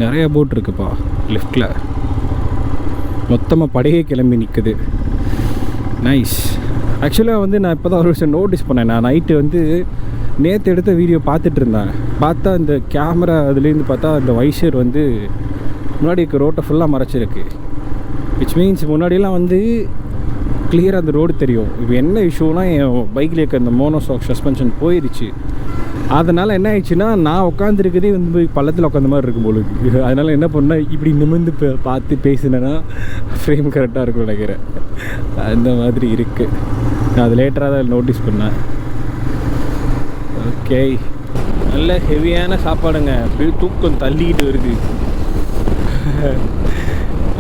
நிறைய போட் இருக்குப்பா லெஃப்டில். மொத்தமாக படையே கிளம்பி நிற்குது. நைஸ். ஆக்சுவலாக வந்து நான் இப்போ தான் ஒரு விஷயம் நோட்டீஸ் பண்ணேன். நான் நைட்டு வந்து நேற்று எடுத்த வீடியோ பார்த்துட்டு இருந்தேன். பார்த்தா இந்த கேமரா அதுலேருந்து பார்த்தா அந்த வைஷர் வந்து முன்னாடி இருக்க ரோட்டை ஃபுல்லாக மறைச்சிருக்கு. விச் மீன்ஸ் முன்னாடியெல்லாம் வந்து கிளியராக அந்த ரோடு தெரியும். இப்போ என்ன இஷ்யூனா என் பைக்கில் இருக்க அந்த மோனோசாக் சஸ்பென்ஷன் போயிடுச்சு. அதனால் என்ன ஆயிடுச்சுன்னா நான் உட்காந்துருக்கதே வந்து போய் பள்ளத்தில் உட்காந்த மாதிரி இருக்கும் போல இருக்குது. அதனால் என்ன பண்ணால் இப்படி நிமிர்ந்து பார்த்து பேசினேன்னா ஃப்ரேம் கரெக்டாக இருக்கும் நினைக்கிறேன். அந்த மாதிரி இருக்குது. நான் அது லேட்டராக தான் நோட்டீஸ் பண்ணேன். ஓகே, நல்ல ஹெவியான சாப்பாடுங்க. அப்படியே தூக்கம் தள்ளிக்கிட்டு வருது.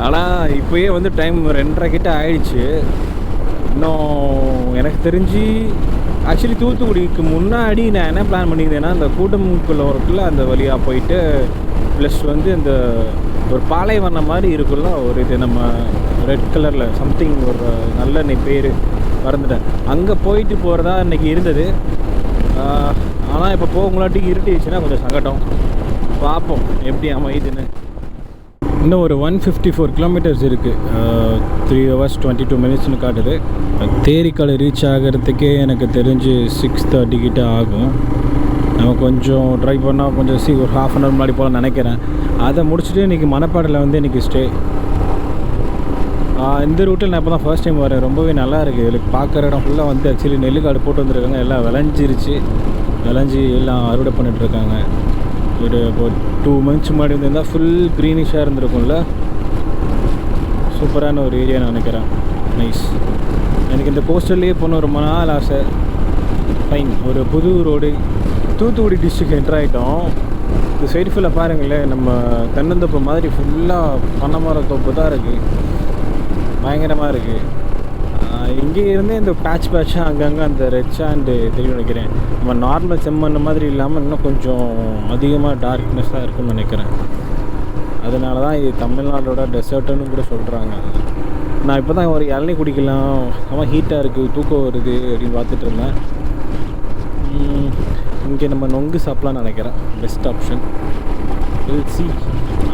ஆனால் இப்போயே வந்து டைம் 2:30 கிட்ட ஆயிடுச்சு. இன்னும் எனக்கு தெரிஞ்சு ஆக்சுவலி தூத்துக்குடிக்கு முன்னாடி நான் என்ன பிளான் பண்ணியிருந்தேன்னா அந்த கூட்டமுக்குள்ள இருக்குல்ல அந்த வழியாக போயிட்டு ப்ளஸ் வந்து இந்த ஒரு பாலைவனம் மாதிரி இருக்குல்ல ஒரு இது நம்ம ரெட் கலரில் சம்திங் ஒரு நல்ல பேர் மறந்துட்டேன், அங்கே போயிட்டு போகிறதா இன்றைக்கி இருந்தது. ஆனால் இப்போ போகங்களாட்டி இருட்டிடுச்சுன்னா கொஞ்சம் சங்கடம். பார்ப்போம் எப்படி அமையுதுன்னு. இன்னும் ஒரு 154 கிலோமீட்டர்ஸ் இருக்குது. 3 hours 22 minutesனு காட்டுது. தேரிக்கால் ரீச் ஆகிறதுக்கே எனக்கு தெரிஞ்சு 6:30 கிட்ட ஆகும். நம்ம கொஞ்சம் ட்ரைவ் பண்ணால் கொஞ்சம் ஒரு ½ hour முன்னாடி போல் நினைக்கிறேன். அதை முடிச்சுட்டு இன்றைக்கி மணப்பாடில் வந்து இன்றைக்கி ஸ்டே. இந்த ரூட்டில் நான் இப்போ தான் ஃபர்ஸ்ட் டைம் வரேன். ரொம்பவே நல்லா இருக்குது. இதுக்கு பார்க்குற இடம் ஃபுல்லாக வந்து ஆக்சுவலி நெல்லுக்காடு போட்டு வந்துருக்காங்க. எல்லாம் விளைஞ்சிருச்சு, விளைஞ்சி எல்லாம் அறுவடை பண்ணிகிட்ருக்காங்க. ஒரு இப்போ 2 months முன்னாடி வந்துருந்தால் ஃபுல் க்ரீனிஷாக இருந்திருக்கும்ல. சூப்பரான ஒரு ஏரியா நினைக்கிறேன். நைஸ். எனக்கு இந்த கோஸ்டல்லையே போன ரொம்ப நாள் ஆசை. ஃபைன், ஒரு புது ரோடு. தூத்துக்குடி டிஸ்ட்ரிக்ட் என்ட்ரு ஆகிட்டோம். இந்த சைடு ஃபுல்லாக பாருங்களேன், நம்ம தென்னந்தோப்பு மாதிரி ஃபுல்லாக பனைமர தோப்பு தான் இருக்குது. பயங்கரமாக இருக்குது. இங்கே இருந்தே இந்த பேட்சாக அங்கங்கே அந்த ரெட் சாண்டு தெரியும் நினைக்கிறேன். நம்ம நார்மல் செம்மண் மாதிரி இல்லாமல் இன்னும் கொஞ்சம் அதிகமாக டார்க்னஸ்ஸாக இருக்குன்னு நினைக்கிறேன். அதனால தான் இது தமிழ்நாடோட டெசர்ட்டுன்னு கூட சொல்கிறாங்க. நான் இப்போ தான் ஒரு இளநீ குடிக்கலாம், ரொம்ப ஹீட்டாக இருக்குது, தூக்கம் வருது அப்படின்னு பார்த்துட்டு இருந்தேன். இங்கே நம்ம நொங்கு சாப்பிட்லான்னு நினைக்கிறேன். Best option C.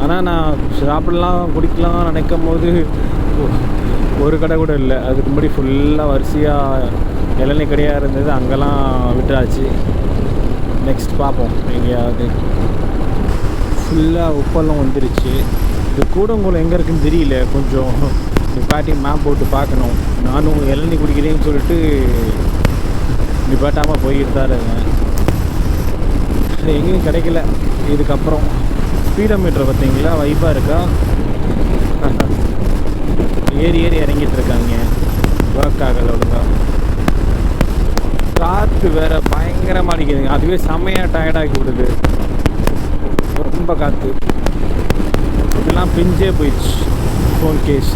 ஆனால் நான் சாப்பிடலாம் குடிக்கலாம் நினைக்கும் போது ஒரு கடை கூட இல்லை. அதுக்கு முன்னாடி ஃபுல்லாக வரிசையாக இளநீ கடையாக இருந்தது, அங்கெல்லாம் விட்டுறாச்சு. நெக்ஸ்ட் பார்ப்போம் எங்கேயாவது. ஃபுல்லாக உப்பெல்லாம் வந்துருச்சு. இது கூடங்குளம் எங்கே இருக்குதுன்னு தெரியல. கொஞ்சம் நிப்பாட்டி மேப் போட்டு பார்க்கணும். நானும் இளநீ குடிக்கிறேன்னு சொல்லிட்டு நிப்பாட்டாமல் போயிட்டு தான் இருக்கேன். எங்கேயும் கிடைக்கல. இதுக்கப்புறம் ஸ்பீடோமீட்டர் பார்த்தீங்களா, வைப்பாக இருக்கா. ஏறி இறங்கிட்டு இருக்காங்க. ஒர்க் ஆகலை ஒழுங்கா. காற்று வேறு பயங்கரமாக அடிக்குதுங்க. அதுவே செம்மையாக டயர்டாகி விடுது. ரொம்ப காற்று. இதெல்லாம் பிஞ்சே போயிடுச்சு ஃபோன் கேஸ்.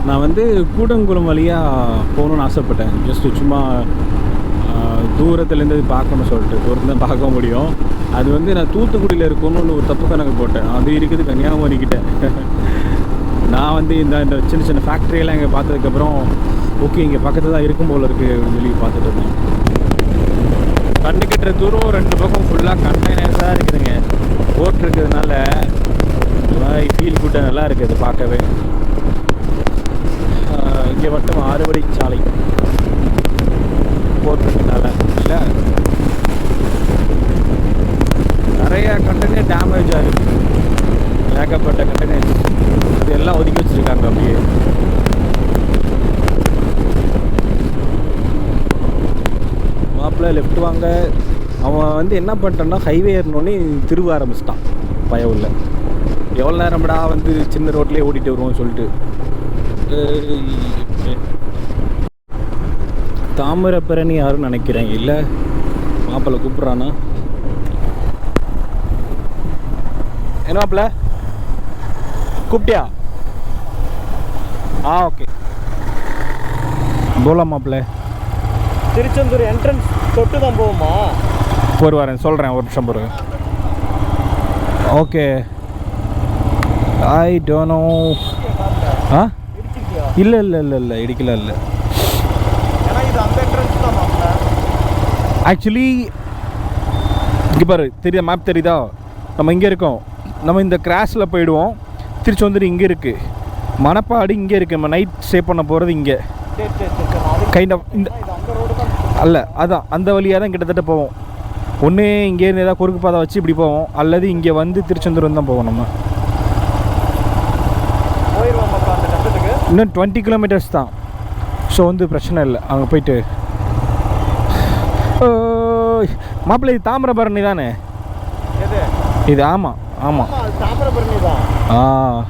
நான் வந்து கூடங்குளம் வழியாக போகணுன்னு ஆசைப்பட்டேன். ஜஸ்ட்டு சும்மா தூரத்துலேருந்து பார்க்கணும்னு சொல்லிட்டு தூரத்தில் பார்க்க முடியும். அது வந்து நான் தூத்துக்குடியில் இருக்கணும்னு ஒரு தப்பு கணக்கு போட்டேன். அது இருக்குது கன்னியாகுமரிக்கிட்ட. நான் வந்து இந்த சின்ன சின்ன ஃபேக்ட்ரியெல்லாம் இங்கே பார்த்ததுக்கப்புறம் ஓகே இங்கே பக்கத்தில் தான் இருக்கும் போல் இருக்குது அப்படின்னு சொல்லி பார்த்துட்டு இருந்தேன். கண்ணு கட்டுற தூரம் 2 பக்கம் ஃபுல்லாக கண்டெய்னர்ஸாக இருக்குதுங்க. போட் இருக்கிறதுனால ஃபீல் குட்டாக நல்லா இருக்குது பார்க்கவே. இங்கே மட்டும் 6 வழி சாலை போட்டிருக்கனால இல்லை நிறைய கண்டெய்னர் டேமேஜ் ஆகுது. ஏகப்பட்ட கண்டெய்னர் அது எல்லாம் ஒதுக்கி வச்சுருக்காங்க அப்படியே. மாப்பிள்ள லெஃப்ட் வாங்க. அவன் வந்து என்ன பண்ணிட்டான்னா ஹைவே ஏறினோடனே திரும்ப ஆரம்பிச்சிட்டான். பயம் இல்லை. எவ்வளோ நேரம்டா வந்து சின்ன ரோட்லேயே ஓடிட்டு வருவோம்னு சொல்லிட்டு. தாமிரபரணி யாரும் நினைக்கிறேன். இல்லை மாப்பிள்ளை கூப்பிட்றானா என்ன மாப்பிள்ள கூப்பிட்டியா? ஓகே போலாம் மாப்பிள்ள. திருச்செந்தூர் என்ட்ரன்ஸ் தொட்டு தான் போகுமா? வரேன் சொல்கிறேன், ஒரு நிமிஷம் பொறு. Okay I don't know. இல்லை இல்லை இல்லை இல்லை இடிக்கல இல்லை. ஆக்சுவலி இங்கே பாரு தெரியுதா, மேப் தெரியுதா? நம்ம இங்கே இருக்கோம். நம்ம இந்த கிராஸில் போயிடுவோம். திருச்செந்தூர் இங்கே இருக்குது, மணப்பாடி இங்கே இருக்குது. நம்ம நைட் ஸ்டே பண்ண போகிறது இங்கே. கைண்ட் ஆஃப் இந்த அல்ல அதான் அந்த வழியாக தான் கிட்டத்தட்ட போவோம். ஒன்று இங்கேருந்து ஏதாவது குறுக்கு பாதை வச்சு இப்படி போவோம், அல்லது இங்கே வந்து திருச்செந்தூர் வந்து தான் போவோம். நம்ம இன்னும் 20 கிலோமீட்டர்ஸ் தான். ஸோ வந்து பிரச்சனை இல்லை. அங்கே போயிட்டு மாப்பிள்ளை இது தாமிரபரணி தானே இது? ஆமாம் ஆமாம் தாமிரபரணி தான்.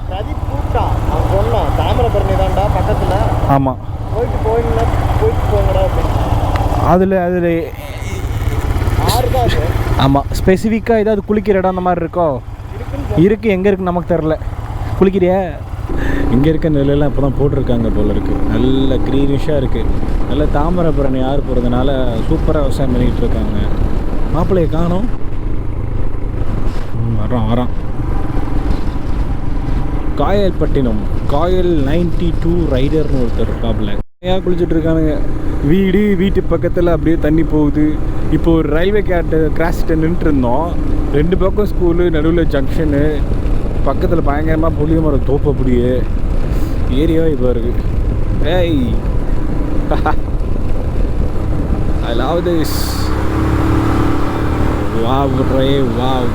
பிரதீப் கூப்பிட்டான், அவன் சொன்னான் தாமிரபரணி தான்டா பக்கத்தில். ஆமாம் போயிட்டு போங்கடா அப்படின்னு. அதில் ஆறு தான் அது. ஆமாம் ஸ்பெசிஃபிக்காக ஏதாவது குளிக்கிற இடம் அந்த மாதிரி இருக்கோ? இருக்குது. எங்கே இருக்குன்னு நமக்கு தெரில. குளிக்கிறியா? இங்கே இருக்க நெல்லெல்லாம் இப்போ தான் போட்டிருக்காங்க போல இருக்குது. நல்ல க்ரீனிஷாக இருக்குது. நல்ல தாமிரபரணி யார் போகிறதுனால சூப்பராக விவசாயம் பண்ணிகிட்டு இருக்காங்க. மாப்பிள்ளையை காணோம். வரான். காயல்பட்டினம் காயல் 92 ரைடர்னு ஒருத்தர் இருக்காப்புல. ஏன் குளிச்சுட்டு இருக்கானுங்க. வீட்டு பக்கத்தில் அப்படியே தண்ணி போகுது. இப்போ ஒரு ரயில்வே கிராஸ்ட்டு நின்றுட்டு இருந்தோம். 2 பக்கம் ஸ்கூலு, நடுவில் ஜங்ஷனு, பக்கத்தில் பயங்கரமாக புளிய மரம் தோப்பு. அப்படியே ஏரியாவே இப்போ இருக்குது. ஏய் ஐ லவ் திஸ். வாவ் ரே வாவ்.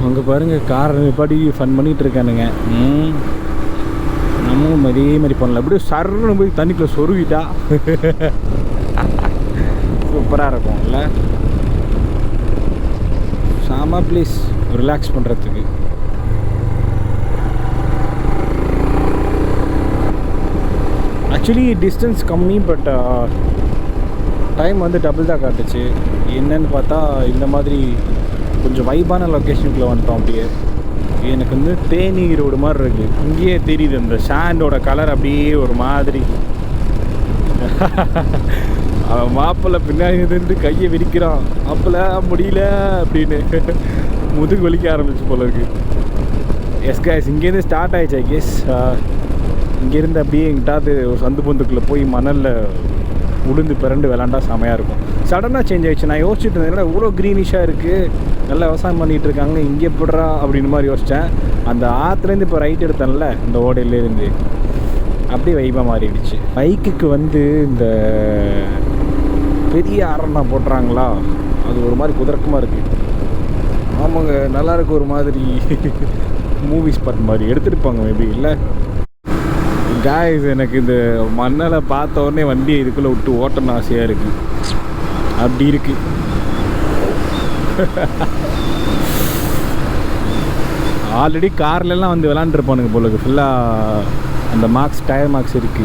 அங்கே பாருங்கள், கார் நிப்பாட்டி ஃபன் பண்ணிகிட்டு இருக்கானுங்க. நம்மளும் அதே மாதிரி பண்ணல. அப்படியே சர்ன்னு போய் தண்ணிக்குள்ளே சொருவிட்டா சூப்பராக இருக்கும் இல்லை? சாமா ப்ளீஸ் ரிலாக்ஸ் பண்ணுறதுக்கு. ஆக்சுவலி டிஸ்டன்ஸ் கம்மி, பட் டைம் வந்து டபுள் தான் காட்டுச்சு. என்னன்னு பார்த்தா இந்த மாதிரி கொஞ்சம் வைபான லொக்கேஷனுக்குள்ளே வந்துட்டோம். அப்படியே எனக்கு வந்து தேனி ரோடு மாதிரி இருக்குது. இங்கேயே தெரியுது அந்த சாண்டோட கலர் அப்படியே ஒரு மாதிரி. அவன் மாப்பிள்ளை பின்னாடி இருந்து கையை விரிக்கிறான். மாப்பிள்ளை முடியல அப்படின்னு முதுகு வலிக்க ஆரம்பிச்சு போல இருக்கு. எஸ் கைஸ், இங்கேருந்து ஸ்டார்ட் ஆயிடுச்சு. ஐ கெஸ் இங்கேருந்து அப்படியே எங்கிட்டாவது ஒரு சந்து பொந்துக்குள்ளே போய் மணலில் உளுந்து பிறண்டு விளாண்டா செமையாக இருக்கும். சடனாக சேஞ்ச் ஆகிடுச்சு. நான் யோசிச்சுட்டு இருந்தேன், இவ்வளோ க்ரீனிஷாக இருக்குது, நல்லா விவசாயம் பண்ணிகிட்டு இருக்காங்க, இங்கே போடுறா அப்படின்னு மாதிரி யோசித்தேன். அந்த ஆற்றுலேருந்து இப்போ ரைட் எடுத்தேன்ல, இந்த ஓடையிலேருந்து, அப்படியே வைப்பாக மாறிடுச்சு. பைக்குக்கு வந்து இந்த பெரிய ஆரண்டா போட்டுறாங்களா, அது ஒரு மாதிரி குதர்க்கமாக இருக்குது. ஆமாங்க, நல்லாயிருக்கு. ஒரு மாதிரி மூவி ஸ்பாட் மாதிரி எடுத்துருப்பாங்க மேபி. இல்லை காய்ஸ், எனக்கு இந்த மண்ணலை பார்த்த உடனே வண்டியை இதுக்குள்ளே விட்டு ஓட்டணும் ஆசையாக இருக்குது. அப்படி இருக்கு. ஆல்ரெடி கார்லலாம் வந்து விளாண்டுருப்பானுங்க போல இருக்கு. ஃபுல்லாக அந்த மார்க்ஸ், டயர் மார்க்ஸ் இருக்கு.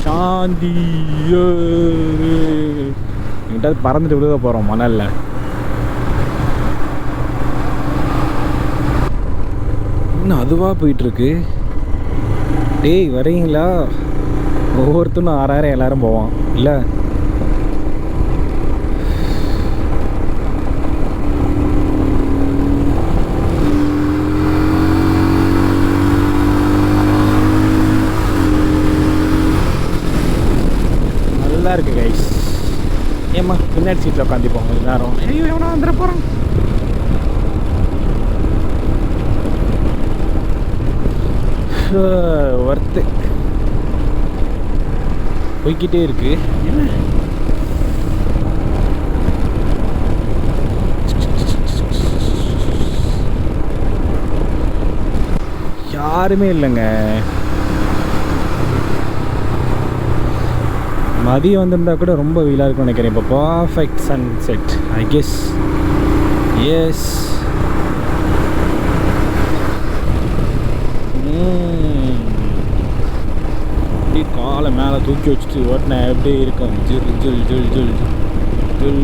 சாந்தி எங்கிட்ட பறந்துட்டு விழுக போகிறோம் மணலில். இன்னும் அதுவாக போயிட்டுருக்கு. டேய் வரீங்களா? ஒவ்வொருத்தரும் 6000 எல்லாரும் போவான் இல்லை? நல்லா இருக்கு கைஸ். ஏம்மா பின்னாடி சீட்டில் உட்காந்துப்போம் எல்லாரும். ஐயோ எவனா வந்துட போகிறான். ஒர்த்து போய்கிட்டே இருக்கு. என்ன யாருமே இல்லைங்க. மதியம் வந்திருந்தா கூட ரொம்ப வெயிலாக இருக்கும்னு நினைக்கிறேன். இப்போ perfect sunset I guess. Yes, அப்படி காலை மேலே தூக்கி வச்சுட்டு ஓட்டினா எப்படி இருக்கும்? ஜில் ஜில் ஜில் ஜில் ஜில்.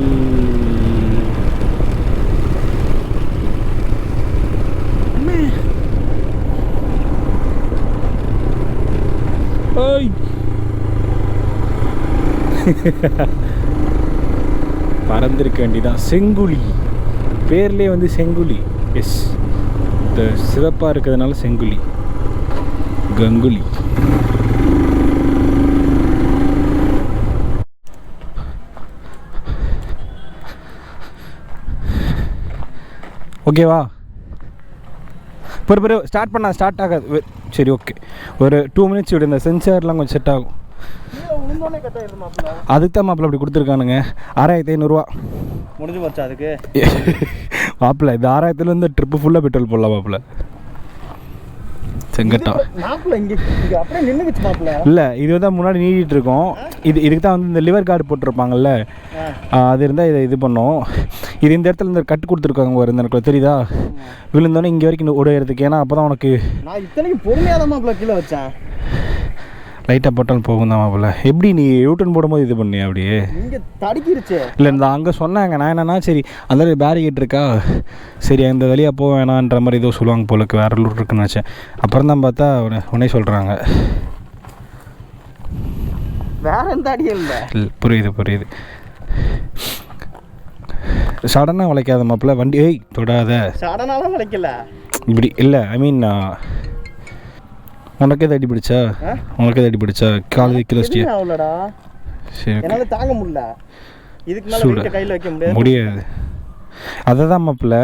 ஓய் பறந்துருக்க வேண்டிதான். செங்குழி பேர்லேயே வந்து செங்குழி. எஸ், இந்த சிவப்பாக இருக்கிறதுனால செங்குழி, கங்குலி. ஓகேவா? பிறகு ஸ்டார்ட் பண்ணால் ஸ்டார்ட் ஆகாது. சரி ஓகே, ஒரு 2 மினிட்ஸ் விடு. இந்த சென்சார்லாம் கொஞ்சம் செட் ஆகும். அதுக்கு தான் மாப்பிள்ள அப்படி கொடுத்துருக்கானுங்க. 6500 முடிஞ்சு போச்சா அதுக்கு? மாப்பிள்ள இந்த 6000 வந்து ட்ரிப்பு ஃபுல்லாக பெட்ரோல் போடலாம் மாப்பிள்ள. செங்கட்டா இல்லை, இது வந்து முன்னாடி நீடிட்டு இருக்கோம். இதுக்கு தான் வந்து இந்த லிவர் கார்டு போட்டிருப்பாங்கல்ல, அது இருந்தால் இதை இது பண்ணோம். இது இந்த இடத்துல இந்த கட்டு கொடுத்துருக்காங்க ஒரு இந்த தெரியுதா? விழுந்தோடனே இங்கே வரைக்கும் ஓடுறதுக்கு. ஏன்னா அப்போ தான் உனக்கு நான் இத்தனைக்கு பொறுமையாக தான் கீழே வச்சேன். லைட்டாக போட்டாலும் போகும் தான் மாப்பிள்ள. எப்படி நீ யூட்டன் போடும்போது இது பண்ணி அப்படியே இங்கே தடுக்கிருச்சு. இல்லை இந்த அங்கே சொன்னாங்க. நான் என்னன்னா சரி அந்த பேரிகேட் இருக்கா, சரி அந்த வழியாக போக வேணான்ற மாதிரி ஏதோ சொல்லுவாங்க போலுக்கு, வேறு ரூட் இருக்குன்னு நினச்சேன். அப்புறம் தான் பார்த்தா உடனே சொல்கிறாங்க. வேற எந்த அடியும் இல்லை. புரியுது. சடனாக வளைக்காத மாப்பிள்ள வண்டி. ஏய் தொடாத. சடனாலாம் வளைக்கல இப்படி இல்லை, ஐ மீன் உனக்கு எது அடி பிடிச்சா கால் வைக்கல ஸ்டியர் அவ்வளோடா. சரி என்னால் தாங்க முடியல, இதுக்கு மேலே கையில் வைக்க முடியாது. அதை தான் மாப்பிள்ள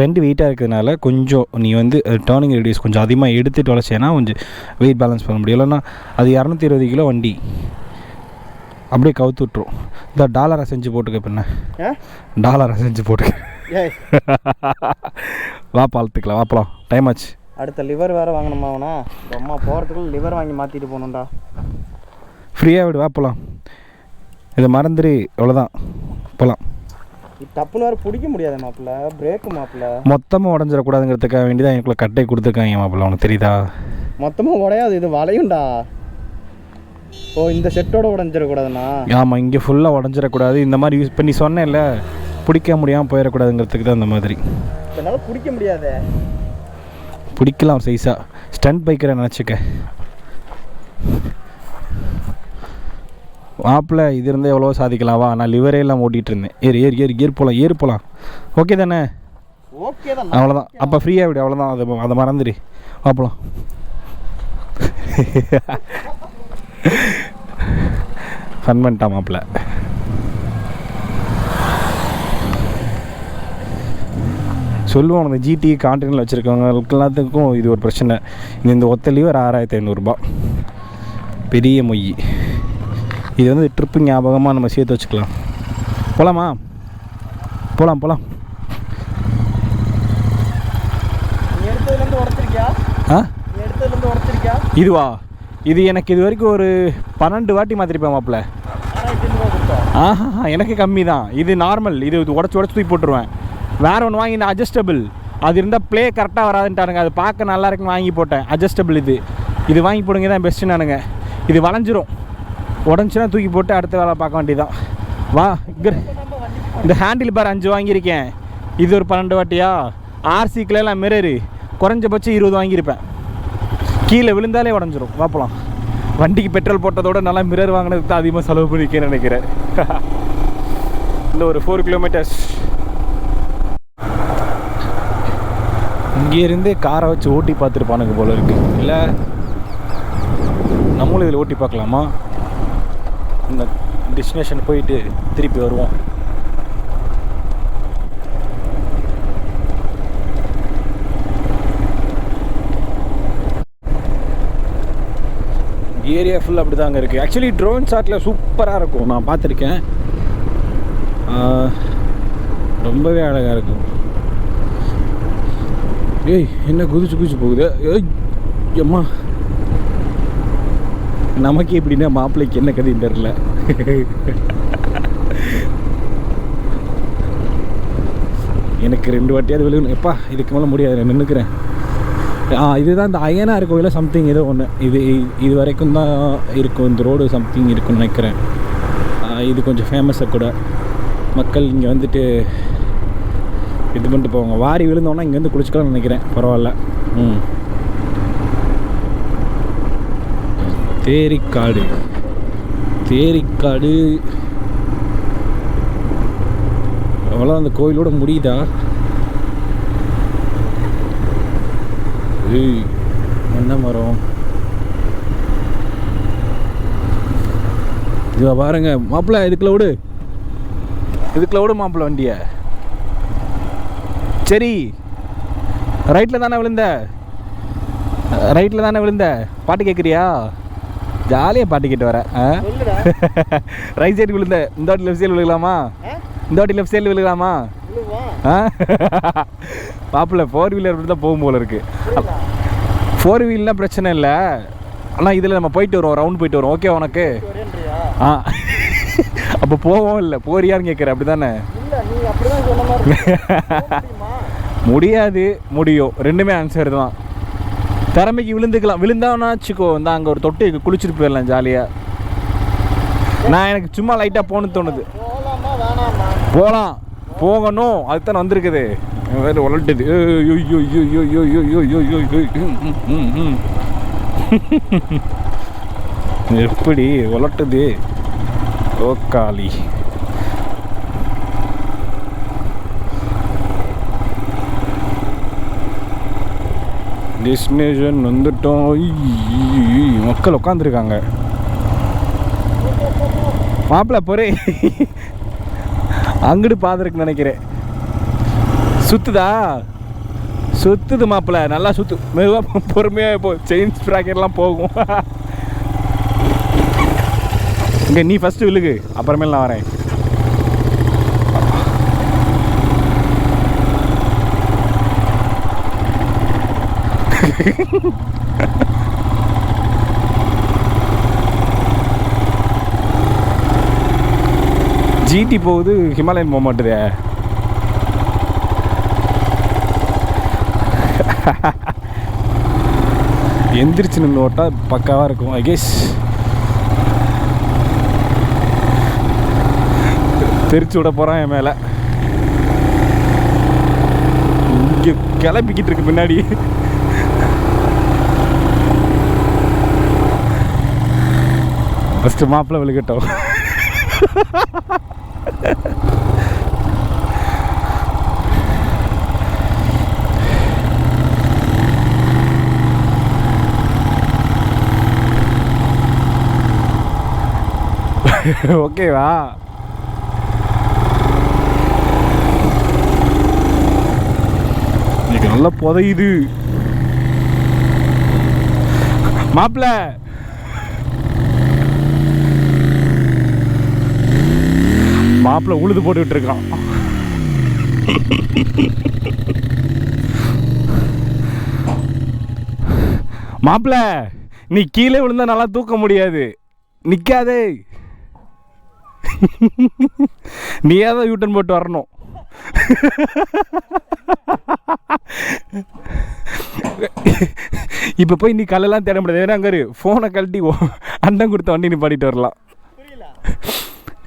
வண்டி வெயிட்டாக இருக்கிறதுனால கொஞ்சம் நீ வந்து டேர்னிங் ரேடியஸ் கொஞ்சம் அதிகமாக எடுத்துகிட்டு வளைச்சேன்னா கொஞ்சம் வெயிட் பேலன்ஸ் பண்ண முடியும். இல்லைன்னா அது 220 கிலோ வண்டி அப்படியே கவுத்து விட்ரும். இந்த டாலரை செஞ்சு போட்டுக்க பின்ன, டாலரை செஞ்சு போட்டுக்க. வா பார்த்துக்கலாம், வாப்பலாம், டைம் ஆச்சு. அடுத்த லிவர் வேறு வாங்கணுமா அவனா? அம்மா போகிறதுக்குள்ள லிவர் வாங்கி மாற்றிட்டு போகணுண்டா. ஃப்ரீயாக விடு, வாப்பலாம். இதை மறந்துடு, அவ்வளோதான், போகலாம். டப்புன்னு வேறு பிடிக்க முடியாது மாப்பிள்ள, பிரேக்கு மாப்பிள்ள. மொத்தமாக உடஞ்சிடக்கூடாதுங்கிறதுக்காக வேண்டி தான் எனக்குள்ள கட்டை கொடுத்துருக்காங்க மாப்பிள்ள, உனக்கு தெரியுதா? மொத்தமாக உடையாது, இது வளையும்டா. ஓ இந்த செட்டோட உடஞ்சிடக்கூடாதுண்ணா? ஆமாம், இங்கே ஃபுல்லாக உடஞ்சிடக்கூடாது. இந்த மாதிரி யூஸ் பண்ணி சொன்னேன்ல, பிடிக்க முடியாமல் போயிடக்கூடாதுங்கிறதுக்கு தான் இந்த மாதிரி. என்னால் பிடிக்க முடியாது. பிடிக்கலாம் சைஸாக, ஸ்டண்ட் பைக்கரை நினச்சிக்க மாப்பிள்ள. இது இருந்தால் எவ்வளோ சாதிக்கலாம். வா, நான் லிவரே எல்லாம் ஓட்டிகிட்டு இருந்தேன். ஏறு போகலாம். ஓகே தானே? ஓகே தான், அவ்வளோதான். அப்போ ஃப்ரீயாக விடு, அவ்வளோதான். அதை மறந்துடு, வாப்பலாம். ஃபன் பண்ணிட்டா மாப்பிள்ள. சொல்லுவோம் அந்த ஜிடி கான்டினல் வச்சுருக்கவங்களுக்கு எல்லாத்துக்கும் இது ஒரு பிரச்சனை. இந்த ஒத்த லிவர் 6500 பெரிய மொய். இது வந்து ட்ரிப்பு ஞாபகமாக நம்ம சேர்த்து வச்சுக்கலாம். போகலாமா? போகலாம். இதுவா? இது எனக்கு இது வரைக்கும் ஒரு 12 வாட்டி மாற்றிருப்பேன் மாப்பிள்ள. எனக்கு கம்மி தான். இது நார்மல், இது உடச்சி தூக்கி போட்டுருவேன். வேறு ஒன்று வாங்கி இந்த அட்ஜஸ்டபிள், அது இருந்தால் ப்ளே கரெக்டாக வராதுன்ட்டானுங்க. அது பார்க்க நல்லா இருக்குன்னு வாங்கி போட்டேன். அட்ஜஸ்டபிள் இது வாங்கி போடுங்க தான் பெஸ்ட்டு நானுங்க. இது வளைஞ்சிரும், உடஞ்சினா தூக்கி போட்டு அடுத்த வேலை பார்க்க வேண்டியதான். வா, இந்த ஹேண்டில் பார் 5 வாங்கியிருக்கேன். இது ஒரு 12 வாட்டியா? ஆர்சிக்கெலாம் மிரரு குறைஞ்சபட்சம் 20 வாங்கியிருப்பேன். கீழே விழுந்தாலே உடஞ்சிரும். வாப்பலாம். வண்டிக்கு பெட்ரோல் போட்டதோட நல்லா மிரர் வாங்கினதுக்கு தான் அதிகமாக செலவு பண்ணிக்கேன்னு நினைக்கிறேன். இந்த ஒரு 4 கிலோமீட்டர்ஸ் இங்கேருந்தே காரை வச்சு ஓட்டி பார்த்துருப்பானுங்க போல இருக்கு. இல்லை நம்மளும் இதில் ஓட்டி பார்க்கலாமா? இந்த டெஸ்டினேஷன் போயிட்டு திருப்பி வருவோம். ஏரியா ஃபுல்லாக அப்படி தாங்க இருக்குது. ஆக்சுவலி ட்ரோன் ஷாட்டில் சூப்பராக இருக்கும், நான் பார்த்துருக்கேன். ரொம்பவே அழகாக இருக்கும். ஏய் என்ன குதிச்சு போகுது. ஏய் அம்மா, நமக்கு எப்படின்னா மாப்பிள்ளைக்கு என்ன கதையும் தெரில. எனக்கு 2 வாட்டியாவது விழுகணும். எப்பா இதுக்கு மேலே முடியாது, நான் நின்றுக்கிறேன். இதுதான் இந்த அய்யனார் கோயிலில் சம்திங் ஏதோ ஒன்று. இது வரைக்கும் தான் இருக்கும் இந்த ரோடு, சம்திங் இருக்குன்னு நினைக்கிறேன். இது கொஞ்சம் ஃபேமஸாக கூட. மக்கள் இங்கே வந்துட்டு இது பண்ணிட்டு போவாங்க. வாரி விழுந்தோன்னா இங்கேருந்து குளிச்சுக்கலாம்னு நினைக்கிறேன். பரவாயில்ல. தேரிக்காடு அவ்வளோ அந்த கோயிலோட முடியுதா? ஏய் என்ன மரம் இதுவா பாருங்க மாப்பிள்ள. இதுக்குள்ள விடு மாப்பிள்ள வண்டியை. சரி, ரைட்டில் தானே விழுந்த? பாட்டு கேட்குறியா? ஜாலியாக பாட்டு கேட்டு வர. ரைட் சைடு விழுந்த. இந்த வாட்டி லெஃப்ட் சைடு விழுகலாமா? மாப்பிள்ள 4 வீலர் தான் போகும் போல இருக்கு. 4 வீல்லாம் பிரச்சனை இல்லை, ஆனால் இதில் நம்ம போயிட்டு வருவோம், ரவுண்ட் போயிட்டு வரோம். ஓகே உனக்கு? அப்போ போவோம். இல்லை போறியான்னு கேட்குறேன், அப்படி தானே? முடியாது, முடியும், ரெண்டுமே ஆன்சர் தான். திறமைக்கு விழுந்துக்கலாம். விழுந்தான்னா வச்சுக்கோ, இந்த அங்கே ஒரு தொட்டி குளிச்சுட்டு போயிடலாம் ஜாலியாக. நான் எனக்கு சும்மா லைட்டாக போகணுன்னு தோணுது. போகலாமா வேணாமா? போகலாம், போகணும், அதுதான் வந்திருக்குது. வேறு உலட்டுது. எப்படி உலட்டுது ஓக்காளி. டெஸ்டினேஷன் வந்துட்டோம். மக்கள் உட்காந்துருக்காங்க. மாப்பிள்ள போறே அங்கிட்டு பாத்துருக்கு நினைக்கிறேன். சுத்துதா? சுத்துது மாப்பிள்ள, நல்லா சுத்து. மெதுவாக பொறுமையாக போ, செயின் ஸ்ப்ராக்கெட்லாம் போகும். இங்கே நீ ஃபஸ்ட்டு விழுகு, அப்புறமேல நான் வரேன். ஜிடி போகுது, ஹிமாலயன் போக மாட்டுதே. எந்திரிச்சு நின்று ஓட்டா பக்காவாக இருக்கும் ஐ கெஸ். தெரிச்சு விட போகிறான் என் மேலே. இங்கே கிளப்பிக்கிட்டு இருக்கு பின்னாடி. ஃபஸ்ட்டு மாப்பிள்ளை விழுகட்டும். ஓகேவா? இன்னைக்கு நல்லா புதையுது மாப்பிள்ள. மாப்பிள்ள உழுது போட்டுக்கிட்டு இருக்கான். மாப்பிள்ள நீ கீழே விழுந்தா நல்லா தூக்க முடியாது, நிக்காதே. நீ ஏதாவது யூட்டன் போட்டு வரணும். இப்போ போய் நீ கல்லெல்லாம் தேட முடியாது. ஏன்னா அங்கே ஃபோனை கழட்டி அண்டம் கொடுத்த வண்டி நீ பாடிட்டு வரலாம்.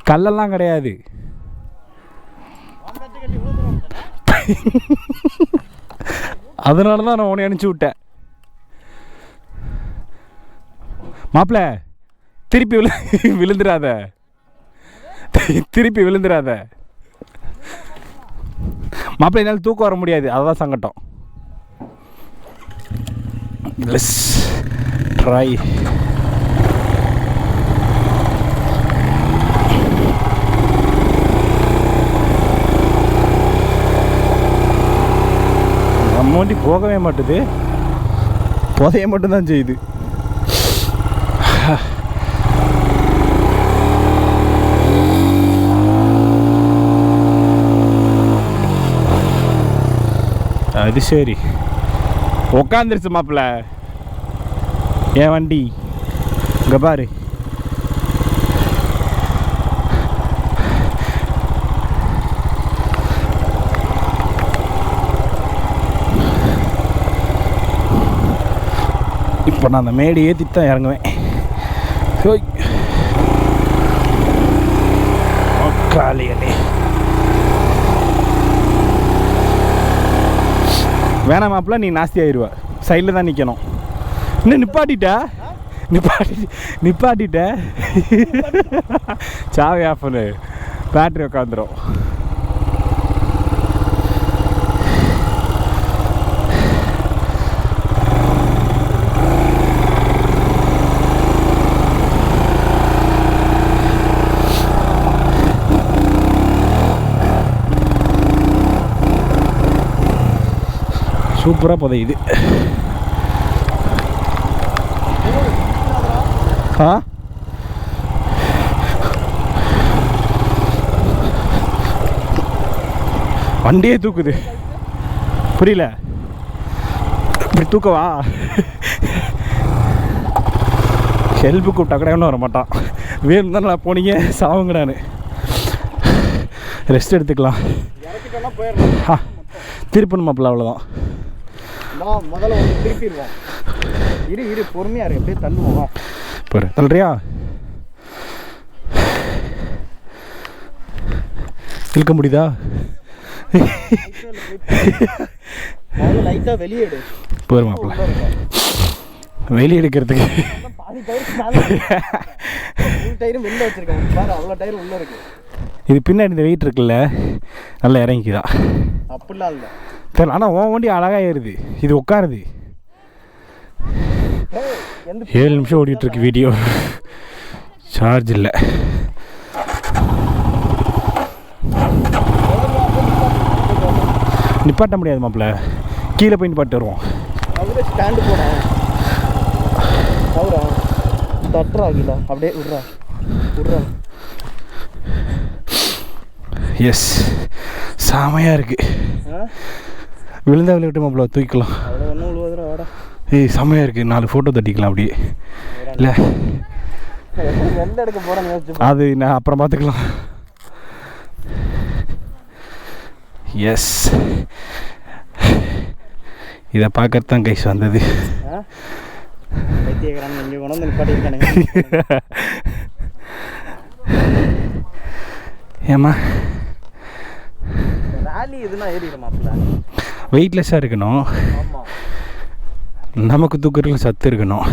கல்லெல்லாம் கிடையாது. அதனால தான் நான் உன்னை அனுப்பிச்சி விட்டேன். மாப்பிள்ள திருப்பி விழுந்துடாத, திருப்பி விழுந்துடாத மாப்பிள்ள. என்னால் தூக்கம் வர முடியாது, அதுதான் சங்கடம். Let's try. நம்ம வண்டி போகவே மாட்டுது, புதைய மட்டும்தான் செய்யுது. அது சரி, உக்காந்துருச்சு மாப்பிள்ள என் வண்டி. இங்கே பாரு, இப்போ நான் அந்த மேடு ஏற்றிட்டு தான் இறங்குவேன். காலையிலே வேணாம் மாப்பிள்ள, நீ நாஸ்தி ஆயிடுவ. சைடில் தான் நிற்கணும். இன்னும் நிப்பாட்டிட்ட சாவி ஆஃப் பண்ணு, பேட்ரி உட்காந்துரும். சூப்பராக புதையுது. வண்டியே தூக்குது. புரியல, இப்படி தூக்கவா? ஹெல்ப்பு கூப்பிட்டா கூட ஒன்றும் வர மாட்டான். வேணும் தான் நான் போனீங்க சாவுங்க. நான் ரெஸ்ட் எடுத்துக்கலாம். திருப்பணும் மாப்பிள்ள, அவ்வளோதான். முதல்ல திருப்பிடுவோம். இரு பொறுமையா இரு, அப்படியே தள்ளுவோம். பாரு தள்ளுறியா? இழுக்க முடியுதா? லைட்டா வெளியே எடு. போரு மாப்பிள்ள, வெளியே எடுக்கிறதுக்கு பாதி டயரும் வெளில வச்சிருக்கேன் பாரு, அவ்வளோ டயர் உள்ள இருக்கு. இது பின்னாடி இந்த வெயிட் இருக்குல்ல, நல்லா இறங்கிக்குதா? அப்படிலாம் இல்லை தெரியல, ஆனால் உன் வண்டி அழகாக ஏறுது, இது உட்காருது. 7 நிமிஷம் ஓடிட்டுருக்கு வீடியோ, சார்ஜ் இல்லை. நிப்பாட்ட முடியாது மாப்பிள்ள, கீழே போய் நிப்பாட்டு வருவோம். அவரே ஸ்டாண்டு போனேன் அவரா தட்டுறா கீழே, அப்படியே விட்றா. எஸ், செமையாக இருக்குது. விழுந்தா விளையாட்டு மாப்பிள்ள, தூக்கிக்கலாம். அவ்வளோ ஒன்றும் விழுவதுரா வாடா. ஏய் செமையாக இருக்குது, 4 ஃபோட்டோ தட்டிக்கலாம் அப்படியே. இல்லை எந்த எடுக்க போகிறேன்னு யோசிச்சு அது நான் அப்புறம் பார்த்துக்கலாம். எஸ், இதை பார்க்கறது தான் கைஸ் வந்தது. இங்கே கொண்டு வந்து நிப்பாட்டிருக்கானுங்க. ஏம்மா ராலி எதுனா ஏறிடுமாப்பில்ல, வெயிட்லெஸ்ஸாக இருக்கணும், ஆமாம். நமக்கு தூக்கிறதுல சத்து இருக்கணும்.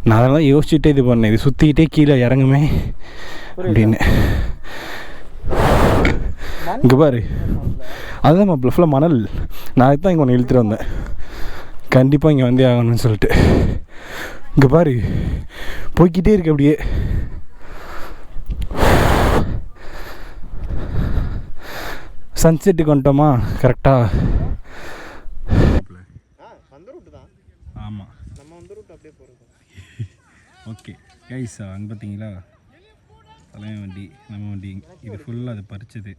நான் அதெல்லாம் யோசிச்சுட்டே இது பண்ணேன், இது சுற்றிக்கிட்டே கீழே இறங்குமே அப்படின்னு. இங்கே பாரு, அதுதான் மாப்பிள்ள ஃபுல்லாக மணல். நான் அதுதான் இங்கே ஒன்று இழுத்துட்டு வந்தேன், கண்டிப்பாக இங்கே வந்தே ஆகணும்னு சொல்லிட்டு. இங்கே பாரு, போய்கிட்டே இருக்கு அப்படியே. சன்செட்டுக்கு வந்துட்டோமா கரெக்டாக? அந்த ரூட்டு தான். ஆமாம், நம்ம அந்த ரூட் அப்படியே போகிறது. ஓகே கைஸ், அங்கே பார்த்தீங்களா தலைவன் வண்டி, நம்ம வண்டி, இது ஃபுல்லாக அது பறிச்சது.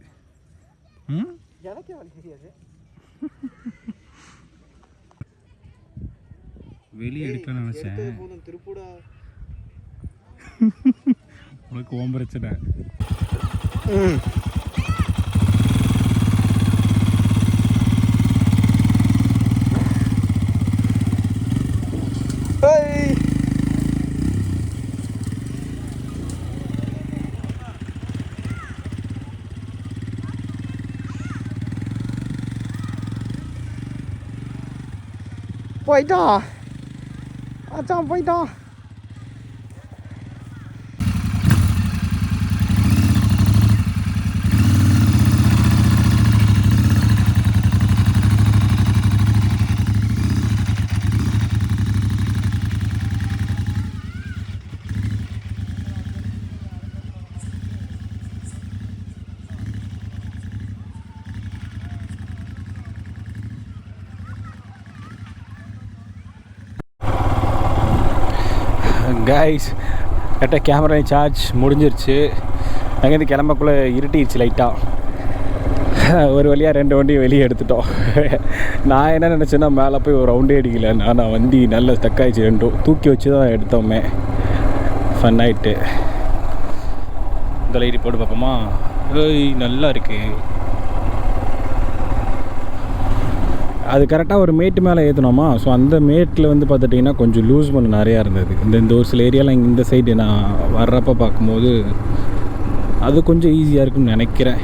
எனக்கே வழி தெரியாது. வெளியே எடுக்கலாம்னு நினச்சேன், போதும் திருப்பூடா. உனக்கு ஓம் பிரச்சனை. போயிட்டான் அச்சான், போயிட்டான். கைஸ், கரெக்டாக கேமரா சார்ஜ் முடிஞ்சிருச்சு. அங்கேருந்து கிளம்பக்குள்ளே இருட்டிடுச்சு லைட்டாக. ஒரு வழியாக 2 வண்டியும் வெளியே எடுத்துட்டோம். நான் என்ன நினச்சேன்னா மேலே போய் ஒரு ரவுண்டே அடிக்கல, நான் வண்டி நல்ல ஸ்டக்காயிடுச்சு, 2 தூக்கி வச்சு தான் எடுத்தோமே. ஃபன் ஆகிட்டு இந்த லைட்டு போட்டு பார்ப்போமா? ஏய் நல்லா இருக்குது. அது கரெக்டாக ஒரு மேட்டு மேலே ஏற்றணுமா, ஸோ அந்த மேட்டில் வந்து பார்த்துட்டிங்கன்னா கொஞ்சம் லூஸ் பண்ண நிறையா இருந்தது. இந்த ஒரு சில ஏரியாலாம் இந்த சைடு நான் வர்றப்போ பார்க்கும்போது அது கொஞ்சம் ஈஸியாக இருக்குன்னு நினைக்கிறேன்.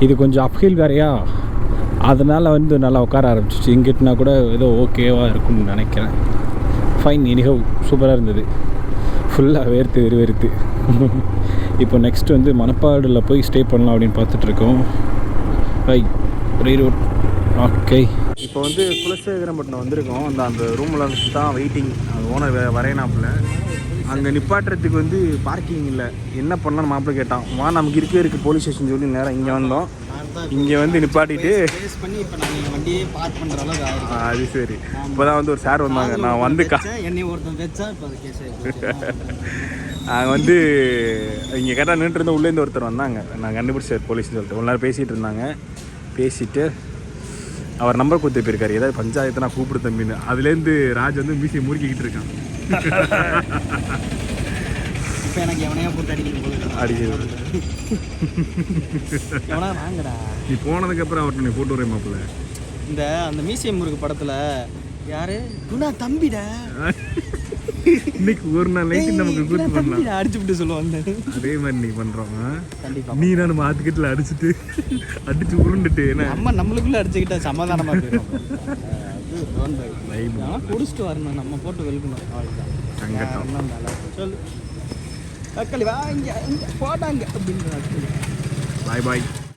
இது கொஞ்சம் அப்ஹில் வேறையா, அதனால் வந்து நல்லா உட்கார ஆரம்பிச்சிச்சு. இங்கிட்டனா கூட ஏதோ ஓகேவாக இருக்குன்னு நினைக்கிறேன். ஃபைன், எனிஹவ் சூப்பராக இருந்தது. ஃபுல்லாக வெறுத்து இப்போ நெக்ஸ்ட் வந்து மணப்பாடில் போய் ஸ்டே பண்ணலாம் அப்படின்னு பார்த்துட்ருக்கோம். ரீரூட். ஓகே, இப்போ வந்து குலசேகரம்பட்டினம் வந்திருக்கோம். அந்த ரூமில் தான் வெயிட்டிங். அந்த ஓனர் வரையனாப்புல அங்கே நிப்பாட்டுறதுக்கு வந்து பார்க்கிங் இல்லை. என்ன பண்ணலான்னு மாப்பிள்ளை கேட்டான். நமக்கு இருக்குது போலீஸ் ஸ்டேஷன் சொல்லி நேரம் இங்கே வந்தோம். இங்கே வந்து நிப்பாட்டிட்டு வண்டியே பார்க் பண்ணுற அளவுக்கு அது சரி. இப்போ தான் வந்து ஒரு சார் வந்தாங்க. நான் வந்து என்னை ஒருத்தன் வச்சா இப்போ அது கேஸ் நாங்கள் வந்து இங்கே கரெக்டாக நின்றுட்டு இருந்தோம். உள்ளேருந்து ஒருத்தர் வந்தாங்க, நான் கண்டுபிடிச்சார் போலீஸ்னு சொல்லிட்டு. ஒரு நேரம் பேசிகிட்டு இருந்தாங்க. பேசிட்டு அவர் நம்பர் கொடுத்து போயிருக்காரு, ஏதாவது பஞ்சாயத்தை நான் கூப்பிடு தம்பின்னு. அதுலேருந்து ராஜ் வந்து மீசியை முறுக்கிக்கிட்டு இருக்கான். இப்போ எனக்கு எவனையா போட்டு அடிக்கிறது. வாங்கடா. நீ போனதுக்கப்புறம் அவர்கிட்ட நீ போட்டு வரேன் மாப்பிள்ள. அந்த மியூசியம் முருகு படத்தில் யாரு குணா தம்பிடா. இன்னைக்கு ஒரு நாள் நைட்டு நமக்கு கூத்து பண்ணலாம். தம்பிடா அடிச்சு விட்டு சொல்லுவாங்க. அதே மாதிரி நீ பண்றோம். கண்டிப்பா நீ நான் மாத்துக்கிட்டுல அடிச்சுட்டு அடிச்சு உருண்டுட்டு என்ன நம்ம நம்மளுக்குள்ள அடிச்சுக்கிட்டா சமாதானமா போயிடும். Vibe. குடிச்சிட்டு வரணும், நம்ம போட்டு வெளுக்கணும். அவ்வளோதான் சங்கட்டம். சொல்லு அக்களி வா இங்க போட்டாங்க அப்படின்ற பாய் பாய்.